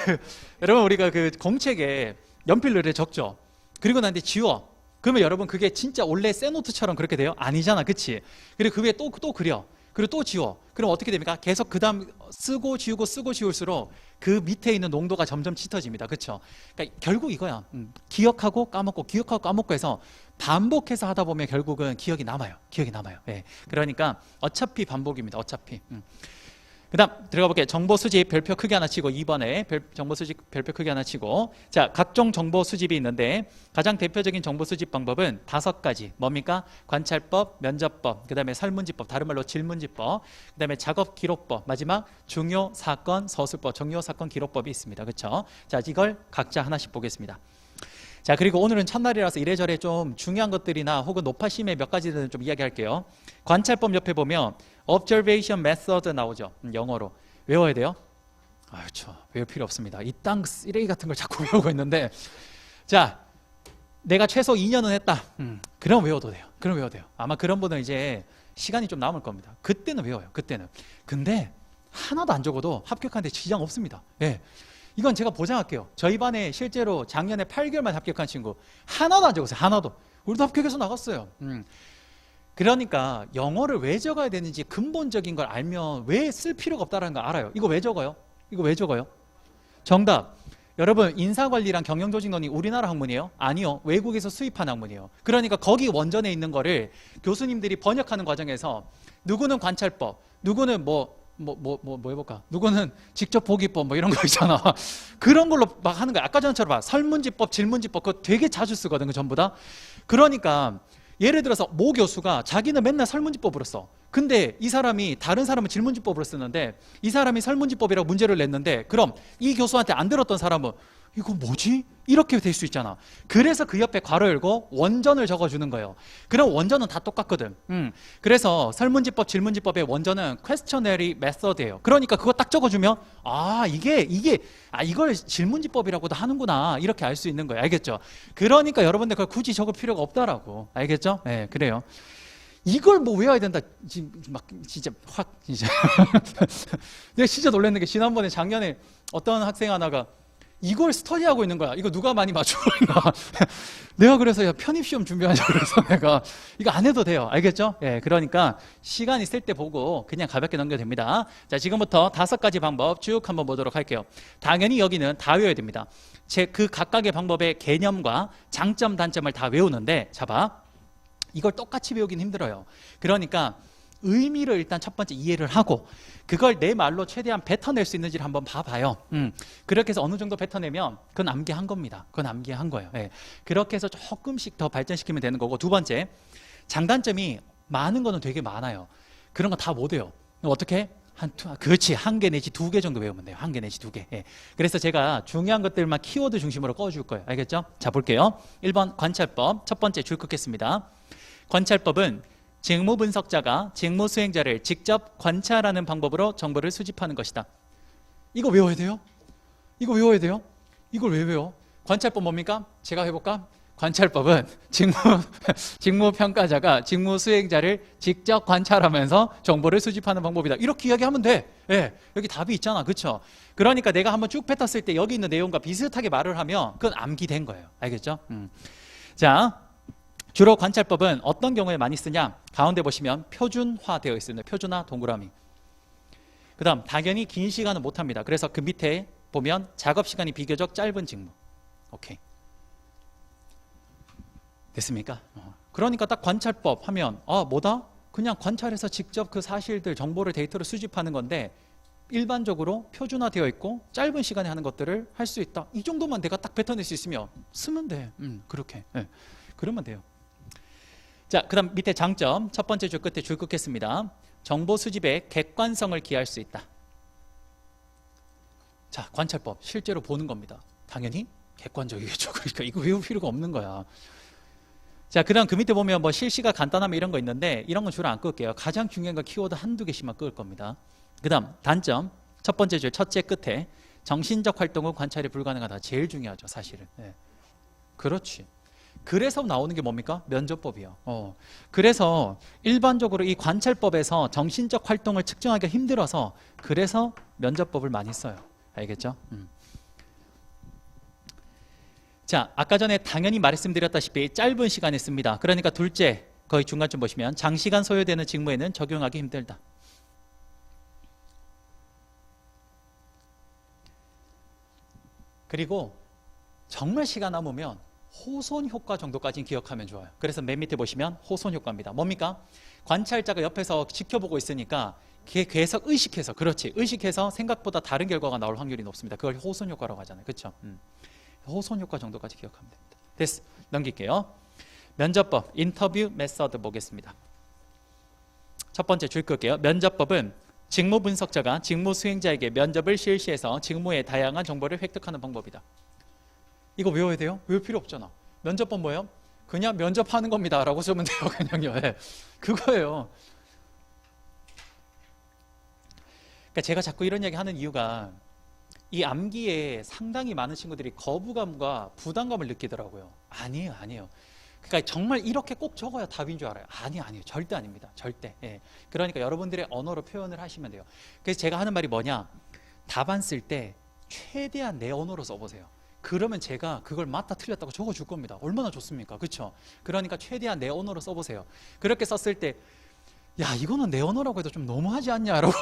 우리가 그 공책에 연필로 이렇게 적죠. 그리고 난 뒤에 지워. 그러면 여러분 그게 진짜 원래 새 노트처럼 그렇게 돼요? 아니잖아, 그치? 그리고 그 위에 또 그려. 그리고 또 지워. 그럼 어떻게 됩니까? 계속 그 다음 쓰고 지우고 쓰고 지울수록 그 밑에 있는 농도가 점점 짙어집니다. 그렇죠? 그러니까 결국 이거야. 기억하고 까먹고 기억하고 까먹고 해서 반복해서 하다 보면 결국은 기억이 남아요. 기억이 남아요. 예. 그러니까 어차피 반복입니다. 어차피. 그 다음 들어가 볼게요. 정보 수집 별표 크기 하나 치고 2번에 정보 수집 별표 크기 하나 치고 자, 각종 정보 수집이 있는데 가장 대표적인 정보 수집 방법은 5가지. 뭡니까? 관찰법, 면접법, 그 다음에 설문지법, 다른 말로 질문지법, 그 다음에 작업 기록법, 마지막 중요 사건 서술법, 정요 사건 기록법이 있습니다. 그렇죠? 자, 이걸 각자 하나씩 보겠습니다. 자, 그리고 오늘은 첫날이라서 이래저래 좀 중요한 것들이나 혹은 노파심의 몇 가지들은 좀 이야기할게요. 관찰법 옆에 보면 observation method 나오죠. 영어로. 외워야 돼요? 그렇죠. 외울 필요 없습니다. 이 땅 쓰레기 같은 걸 자꾸 외우고 있는데 자, 내가 최소 2년은 했다. 그럼 외워도 돼요. 그럼 외워도 돼요. 아마 그런 분은 이제 시간이 좀 남을 겁니다. 그때는 외워요. 그때는. 근데 하나도 안 적어도 합격하는데 지장 없습니다. 예. 이건 제가 보장할게요. 저희 반에 실제로 작년에 8개월만 합격한 친구 하나도 안 적었어요. 하나도. 우리도 합격해서 나갔어요. 그러니까 영어를 왜 적어야 되는지 근본적인 걸 알면 왜 쓸 필요가 없다는 걸 알아요. 이거 왜 적어요? 이거 왜 적어요? 정답. 여러분 인사관리랑 경영조직론이 우리나라 학문이에요? 아니요. 외국에서 수입한 학문이에요. 그러니까 거기 원전에 있는 거를 교수님들이 번역하는 과정에서 누구는 관찰법, 누구는 뭐 해볼까? 누구는 직접 보기법 뭐 이런 거 있잖아. 그런 걸로 막 하는 거야. 아까 전처럼 봐. 설문지법, 질문지법 그거 되게 자주 쓰거든. 그 전부 다. 그러니까 예를 들어서 모 교수가 자기는 맨날 설문지법으로 써. 근데 이 사람이 다른 사람은 질문지법으로 쓰는데 이 사람이 설문지법이라고 문제를 냈는데 그럼 이 교수한테 안 들었던 사람은 이거 뭐지? 이렇게 될 수 있잖아. 그래서 그 옆에 괄호 열고 원전을 적어주는 거예요. 그럼 원전은 다 똑같거든. 그래서 설문지법, 질문지법의 원전은 questionary method예요. 그러니까 그거 딱 적어주면 이걸 질문지법이라고도 하는구나 이렇게 알 수 있는 거예요. 알겠죠? 그러니까 여러분들 그걸 굳이 적을 필요가 없다라고. 알겠죠? 네, 그래요. 이걸 뭐 외워야 된다. 지금 막 진짜 확 진짜 내가 진짜 놀랐는 게 지난번에 작년에 어떤 학생 하나가 이걸 스터디하고 있는 거야. 이거 누가 많이 맞추고 있나. 내가 그래서 편입시험 준비하자 그래서 내가 이거 안 해도 돼요. 알겠죠? 예, 그러니까 시간 있을 때 보고 그냥 가볍게 넘겨도 됩니다. 자, 지금부터 5가지 방법 쭉 한번 보도록 할게요. 당연히 여기는 다 외워야 됩니다. 그 각각의 방법의 개념과 장점, 단점을 다 외우는데 자 봐. 이걸 똑같이 외우긴 힘들어요. 그러니까 의미를 일단 첫 번째 이해를 하고 그걸 내 말로 최대한 뱉어낼 수 있는지를 한번 봐봐요. 그렇게 해서 어느 정도 뱉어내면 그건 암기한 겁니다. 그건 암기한 거예요. 예. 그렇게 해서 조금씩 더 발전시키면 되는 거고, 두 번째, 장단점이 많은 거는 되게 많아요. 그런 거 다 못해요. 어떻게? 그렇지, 한 개 내지 두 개 정도 외우면 돼요. 한 개 내지 두 개. 예. 그래서 제가 중요한 것들만 키워드 중심으로 꺼줄 거예요. 알겠죠? 자, 볼게요. 1번 관찰법. 첫 번째 줄 긋겠습니다. 관찰법은 직무 분석자가 직무 수행자를 직접 관찰하는 방법으로 정보를 수집하는 것이다. 이거 외워야 돼요? 이거 외워야 돼요? 이걸 왜 외워? 관찰법 뭡니까? 제가 해볼까? 관찰법은 직무 평가자가 직무 수행자를 직접 관찰하면서 정보를 수집하는 방법이다. 이렇게 이야기하면 돼. 예, 여기 답이 있잖아. 그렇죠? 그러니까 내가 한번 쭉 뱉었을 때 여기 있는 내용과 비슷하게 말을 하면 그건 암기된 거예요. 알겠죠? 자, 주로 관찰법은 어떤 경우에 많이 쓰냐? 가운데 보시면 표준화되어 있습니다. 표준화 동그라미. 그 다음 당연히 긴 시간은 못합니다. 그래서 그 밑에 보면 작업 시간이 비교적 짧은 직무. 오케이. 됐습니까? 그러니까 딱 관찰법 하면 뭐다? 그냥 관찰해서 직접 그 사실들, 정보를, 데이터를 수집하는 건데 일반적으로 표준화되어 있고 짧은 시간에 하는 것들을 할 수 있다. 이 정도만 내가 딱 뱉어낼 수 있으면 쓰면 돼. 그렇게. 네. 그러면 돼요. 자, 그 다음 밑에 장점. 첫 번째 줄 끝에 줄 긋겠습니다. 정보 수집에 객관성을 기할 수 있다. 자, 관찰법. 실제로 보는 겁니다. 당연히 객관적이겠죠. 그러니까 이거 외울 필요가 없는 거야. 자, 그 다음 그 밑에 보면 뭐 실시가 간단하면 이런 거 있는데 이런 건 주로 안 끌게요. 가장 중요한 건 키워드 한두 개씩만 끌 겁니다. 그 다음 단점. 첫 번째 줄 첫째 끝에 정신적 활동은 관찰이 불가능하다. 제일 중요하죠, 사실은. 네. 그렇지. 그래서 나오는 게 뭡니까? 면접법이요. 그래서 일반적으로 이 관찰법에서 정신적 활동을 측정하기가 힘들어서 그래서 면접법을 많이 써요. 알겠죠? 자, 아까 전에 당연히 말씀드렸다시피 짧은 시간에 씁니다. 그러니까 둘째, 거의 중간쯤 보시면 장시간 소요되는 직무에는 적용하기 힘들다. 그리고 정말 시간 남으면 호손 효과 정도까지는 기억하면 좋아요. 그래서 맨 밑에 보시면 호손 효과입니다. 뭡니까? 관찰자가 옆에서 지켜보고 있으니까 계속 의식해서, 그렇지, 의식해서 생각보다 다른 결과가 나올 확률이 높습니다. 그걸 호손 효과라고 하잖아요. 그렇죠? 호손 효과 정도까지 기억하면 됩니다. 됐어. 넘길게요. 면접법, 인터뷰 메서드 보겠습니다. 첫 번째 줄 끌게요. 면접법은 직무 분석자가 직무 수행자에게 면접을 실시해서 직무의 다양한 정보를 획득하는 방법이다. 이거 외워야 돼요? 외울 필요 없잖아. 면접법 뭐예요? 그냥 면접하는 겁니다 라고 쓰면 돼요. 그냥요. 네. 그거예요. 그러니까 제가 자꾸 이런 이야기 하는 이유가 이 암기에 상당히 많은 친구들이 거부감과 부담감을 느끼더라고요. 아니에요. 그러니까 정말 이렇게 꼭 적어야 답인 줄 알아요. 아니에요. 절대 아닙니다. 절대. 예. 그러니까 여러분들의 언어로 표현을 하시면 돼요. 그래서 제가 하는 말이 뭐냐? 답안 쓸 때 최대한 내 언어로 써보세요. 그러면 제가 그걸 맞다 틀렸다고 적어줄 겁니다. 얼마나 좋습니까? 그렇죠? 그러니까 최대한 내 언어로 써보세요. 그렇게 썼을 때 야, 이거는 내 언어라고 해도 좀 너무하지 않냐? 라고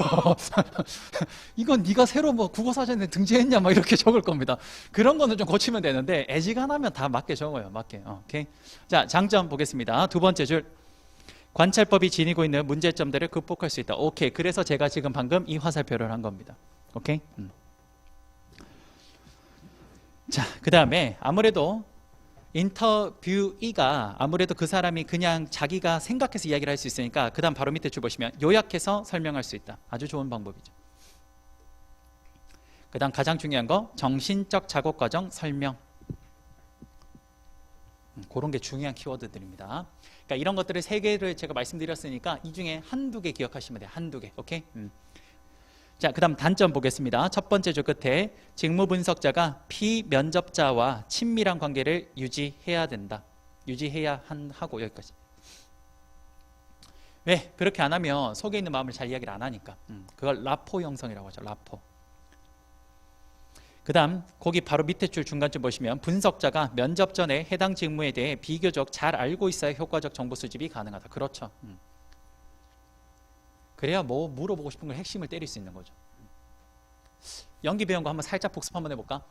이건 네가 새로 뭐 국어사전에 등재했냐? 막 이렇게 적을 겁니다. 그런 거는 좀 고치면 되는데 애지간하면 다 맞게 적어요. 맞게. 오케이. 자, 장점 보겠습니다. 두 번째 줄. 관찰법이 지니고 있는 문제점들을 극복할 수 있다. 오케이. 그래서 제가 지금 방금 이 화살표를 한 겁니다. 오케이. 자, 그 다음에 아무래도 인터뷰이가 아무래도 그 사람이 그냥 자기가 생각해서 이야기를 할 수 있으니까 그 다음 바로 밑에 줄 보시면 요약해서 설명할 수 있다. 아주 좋은 방법이죠. 그 다음 가장 중요한 거 정신적 작업 과정 설명. 그런 게 중요한 키워드들입니다. 그러니까 이런 것들을 세 개를 제가 말씀드렸으니까 이 중에 한두 개 기억하시면 돼요. 한두 개. 오케이? 자, 그 다음 단점 보겠습니다. 첫 번째 줄 끝에 직무 분석자가 피면접자와 친밀한 관계를 유지해야 된다. 유지해야 하고 여기까지. 왜? 그렇게 안 하면 속에 있는 마음을 잘 이야기를 안 하니까. 그걸 라포 형성이라고 하죠. 라포. 그 다음 거기 바로 밑에 줄 중간쯤 보시면 분석자가 면접 전에 해당 직무에 대해 비교적 잘 알고 있어야 효과적 정보 수집이 가능하다. 그렇죠. 그래야 뭐 물어보고 싶은 걸 핵심을 때릴 수 있는 거죠. 연기 배운 거 한번 살짝 복습 한번 해볼까?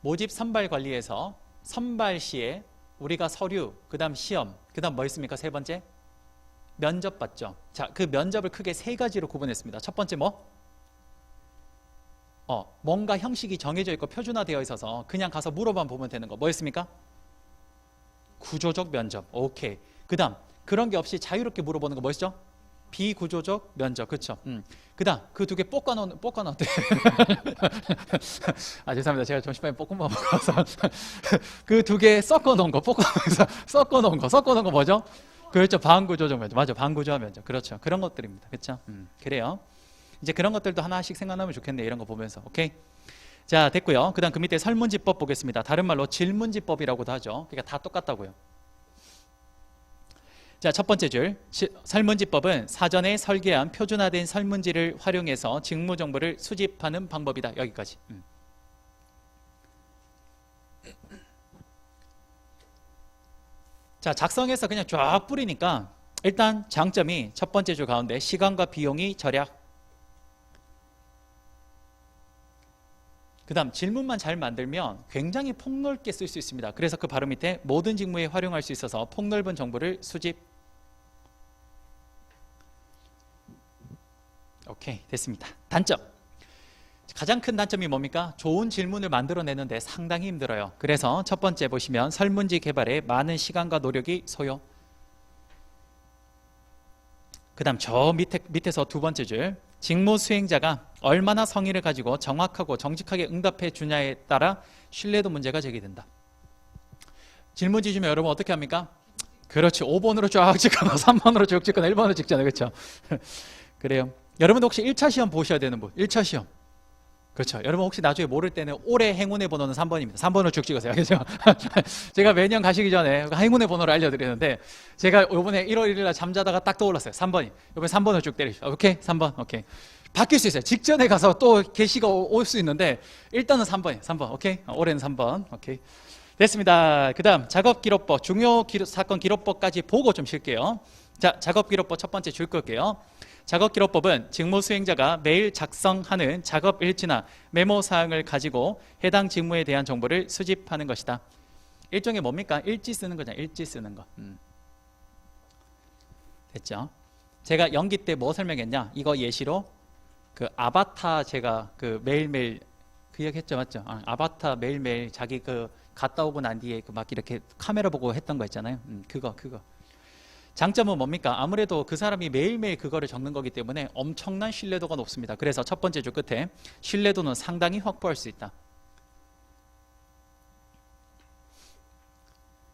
모집 선발 관리에서 선발 시에 우리가 서류, 그 다음 시험, 그 다음 뭐 있습니까? 세 번째? 면접 봤죠. 자, 그 면접을 크게 세 가지로 구분했습니다. 첫 번째 뭐? 뭔가 형식이 정해져 있고 표준화되어 있어서 그냥 가서 물어만 보면 되는 거. 뭐였습니까? 구조적 면접. 오케이. 그 다음 그런 게 없이 자유롭게 물어보는 거 뭐였죠? 비구조적 면접. 그렇죠. 그 다음 그 두 개 볶아놓은 아 죄송합니다. 제가 점심밥에 볶음밥 먹어서 그 두 개 섞어놓은 거 볶아놓은 거 뭐죠? 그렇죠. 반구조적 면접. 맞아. 반구조화 면접. 그렇죠. 그런 것들입니다. 그렇죠. 그래요. 이제 그런 것들도 하나씩 생각나면 좋겠네. 이런 거 보면서. 오케이. 자, 됐고요. 그다음 그 밑에 설문지법 보겠습니다. 다른 말로 질문지법이라고도 하죠. 그러니까 다 똑같다고요. 자, 첫 번째 줄. 설문지법은 사전에 설계한 표준화된 설문지를 활용해서 직무 정보를 수집하는 방법이다. 여기까지. 자, 작성해서 그냥 쫙 뿌리니까 일단 장점이 첫 번째 줄 가운데 시간과 비용이 절약. 그 다음 질문만 잘 만들면 굉장히 폭넓게 쓸 수 있습니다. 그래서 그 바로 밑에 모든 직무에 활용할 수 있어서 폭넓은 정보를 수집. 오케이, 됐습니다. 단점. 가장 큰 단점이 뭡니까? 좋은 질문을 만들어내는데 상당히 힘들어요. 그래서 첫 번째 보시면 설문지 개발에 많은 시간과 노력이 소요. 그 다음 저 밑에서 두 번째 줄. 직무 수행자가 얼마나 성의를 가지고 정확하고 정직하게 응답해 주냐에 따라 신뢰도 문제가 제기된다. 질문지 주면 여러분 어떻게 합니까? 그렇지. 5번으로 쫙 찍거나 3번으로 쭉 찍거나 1번으로 찍잖아요. 그렇죠? 그래요. 여러분도 혹시 1차 시험 보셔야 되는 분? 1차 시험. 그렇죠. 여러분 혹시 나중에 모를 때는 올해 행운의 번호는 3번입니다. 3번을 쭉 찍으세요. 그렇죠? 제가 매년 가시기 전에 행운의 번호를 알려드리는데 제가 이번에 1월 1일 날 잠자다가 딱 떠올랐어요. 3번이. 이번에 3번을 쭉 때리십시오. 오케이? 3번. 오케이. 바뀔 수 있어요. 직전에 가서 또 게시가 올 수 있는데 일단은 3번이에요. 3번. 오케이? 올해는 3번. 오케이. 됐습니다. 그 다음 작업기록법, 사건 기록법까지 보고 좀 쉴게요. 자, 작업기록법 첫 번째 줄 걸게요. 작업기록법은 직무 수행자가 매일 작성하는 작업 일지나 메모 사항을 가지고 해당 직무에 대한 정보를 수집하는 것이다. 일종의 뭡니까? 일지 쓰는 거잖아요. 일지 쓰는 거. 됐죠? 제가 연기 때 뭐 설명했냐? 이거 예시로 그 아바타 제가 그 매일매일 그 얘기 했죠, 맞죠? 아바타 매일매일 자기 그 갔다 오고 난 뒤에 그 막 이렇게 카메라 보고 했던 거 있잖아요. 그거. 장점은 뭡니까? 아무래도 그 사람이 매일매일 그거를 적는 거기 때문에 엄청난 신뢰도가 높습니다. 그래서 첫 번째 줄 끝에 신뢰도는 상당히 확보할 수 있다.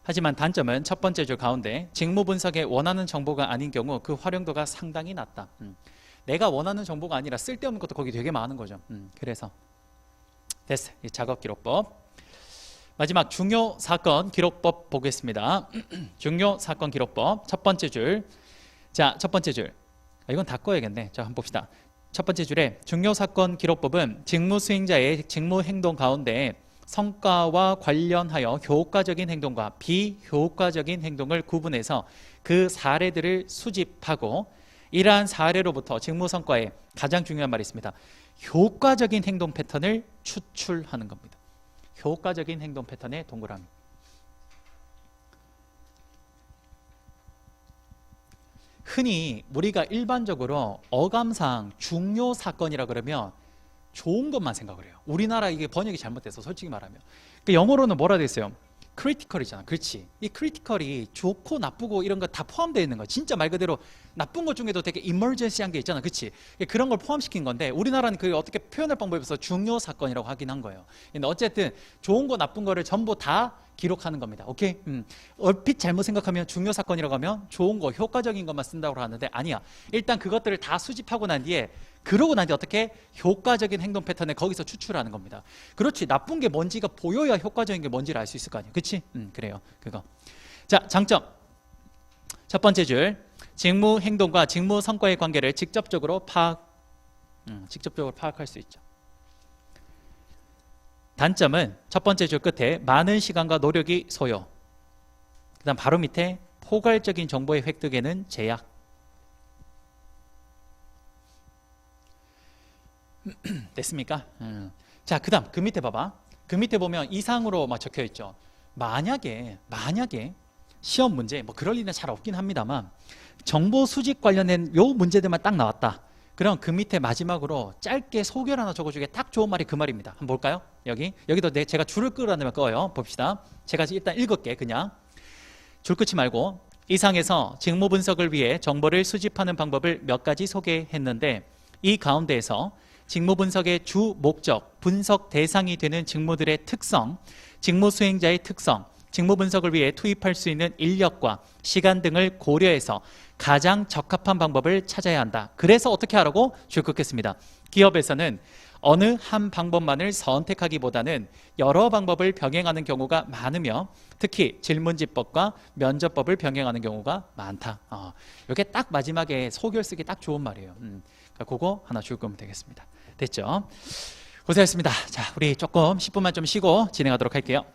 하지만 단점은 첫 번째 줄 가운데 직무 분석에 원하는 정보가 아닌 경우 그 활용도가 상당히 낮다. 내가 원하는 정보가 아니라 쓸데없는 것도 거기 되게 많은 거죠. 그래서 됐어요. 이 작업기록법. 마지막 중요사건 기록법 보겠습니다. 중요사건 기록법 첫 번째 줄. 자, 첫 번째 줄. 이건 다 꺼야겠네. 자, 한번 봅시다. 첫 번째 줄에 중요사건 기록법은 직무 수행자의 직무 행동 가운데 성과와 관련하여 효과적인 행동과 비효과적인 행동을 구분해서 그 사례들을 수집하고 이러한 사례로부터 직무 성과에 가장 중요한 말이 있습니다. 효과적인 행동 패턴을 추출하는 겁니다. 효과적인 행동 패턴의 동그라미. 흔히 우리가 일반적으로 어감상 중요 사건이라 그러면 좋은 것만 생각을 해요. 우리나라 이게 번역이 잘못돼서 솔직히 말하면. 그 영어로는 뭐라 돼 있어요? 크리티컬이잖아. 그렇지. 이 크리티컬이 좋고 나쁘고 이런 거 다 포함되어 있는 거야. 진짜 말 그대로 나쁜 것 중에도 되게 이머전시한 게 있잖아. 그렇지. 그런 걸 포함시킨 건데 우리나라는 그게 어떻게 표현할 방법이 없어서 중요 사건이라고 하긴 한 거예요. 근데 어쨌든 좋은 거 나쁜 거를 전부 다 기록하는 겁니다. 오케이? 얼핏 잘못 생각하면 중요 사건이라고 하면 좋은 거, 효과적인 것만 쓴다고 하는데 아니야. 일단 그것들을 다 수집하고 난 뒤에 그러고 난 뒤에 어떻게 효과적인 행동 패턴을 거기서 추출하는 겁니다. 그렇지. 나쁜 게 뭔지가 보여야 효과적인 게 뭔지를 알 수 있을 거 아니에요. 그렇지? 그래요. 그거. 자, 장점. 첫 번째 줄. 직무 행동과 직무 성과의 관계를 직접적으로 파악할 수 있죠. 단점은 첫 번째 줄 끝에 많은 시간과 노력이 소요. 그 다음 바로 밑에 포괄적인 정보의 획득에는 제약. 됐습니까? 자, 그 다음 그 밑에 봐봐. 그 밑에 보면 이상으로 막 적혀 있죠. 만약에 시험 문제, 뭐 그럴 일은 잘 없긴 합니다만 정보 수집 관련된 요 문제들만 딱 나왔다. 그럼 그 밑에 마지막으로 짧게 소개를 하나 적어주기에 딱 좋은 말이 그 말입니다. 한번 볼까요? 여기도 제가 줄을 끌어내면 꺼요. 봅시다. 제가 일단 읽을게. 그냥 줄 끊지 말고. 이상에서 직무 분석을 위해 정보를 수집하는 방법을 몇 가지 소개했는데 이 가운데에서 직무 분석의 주 목적, 분석 대상이 되는 직무들의 특성, 직무 수행자의 특성, 직무 분석을 위해 투입할 수 있는 인력과 시간 등을 고려해서 가장 적합한 방법을 찾아야 한다. 그래서 어떻게 하라고? 줄 긋겠습니다. 기업에서는 어느 한 방법만을 선택하기보다는 여러 방법을 병행하는 경우가 많으며 특히 질문지법과 면접법을 병행하는 경우가 많다. 이게 딱 마지막에 소결 쓰기 딱 좋은 말이에요. 그거 하나 줄 거면 되겠습니다. 됐죠? 고생하셨습니다. 자, 우리 조금 10분만 좀 쉬고 진행하도록 할게요.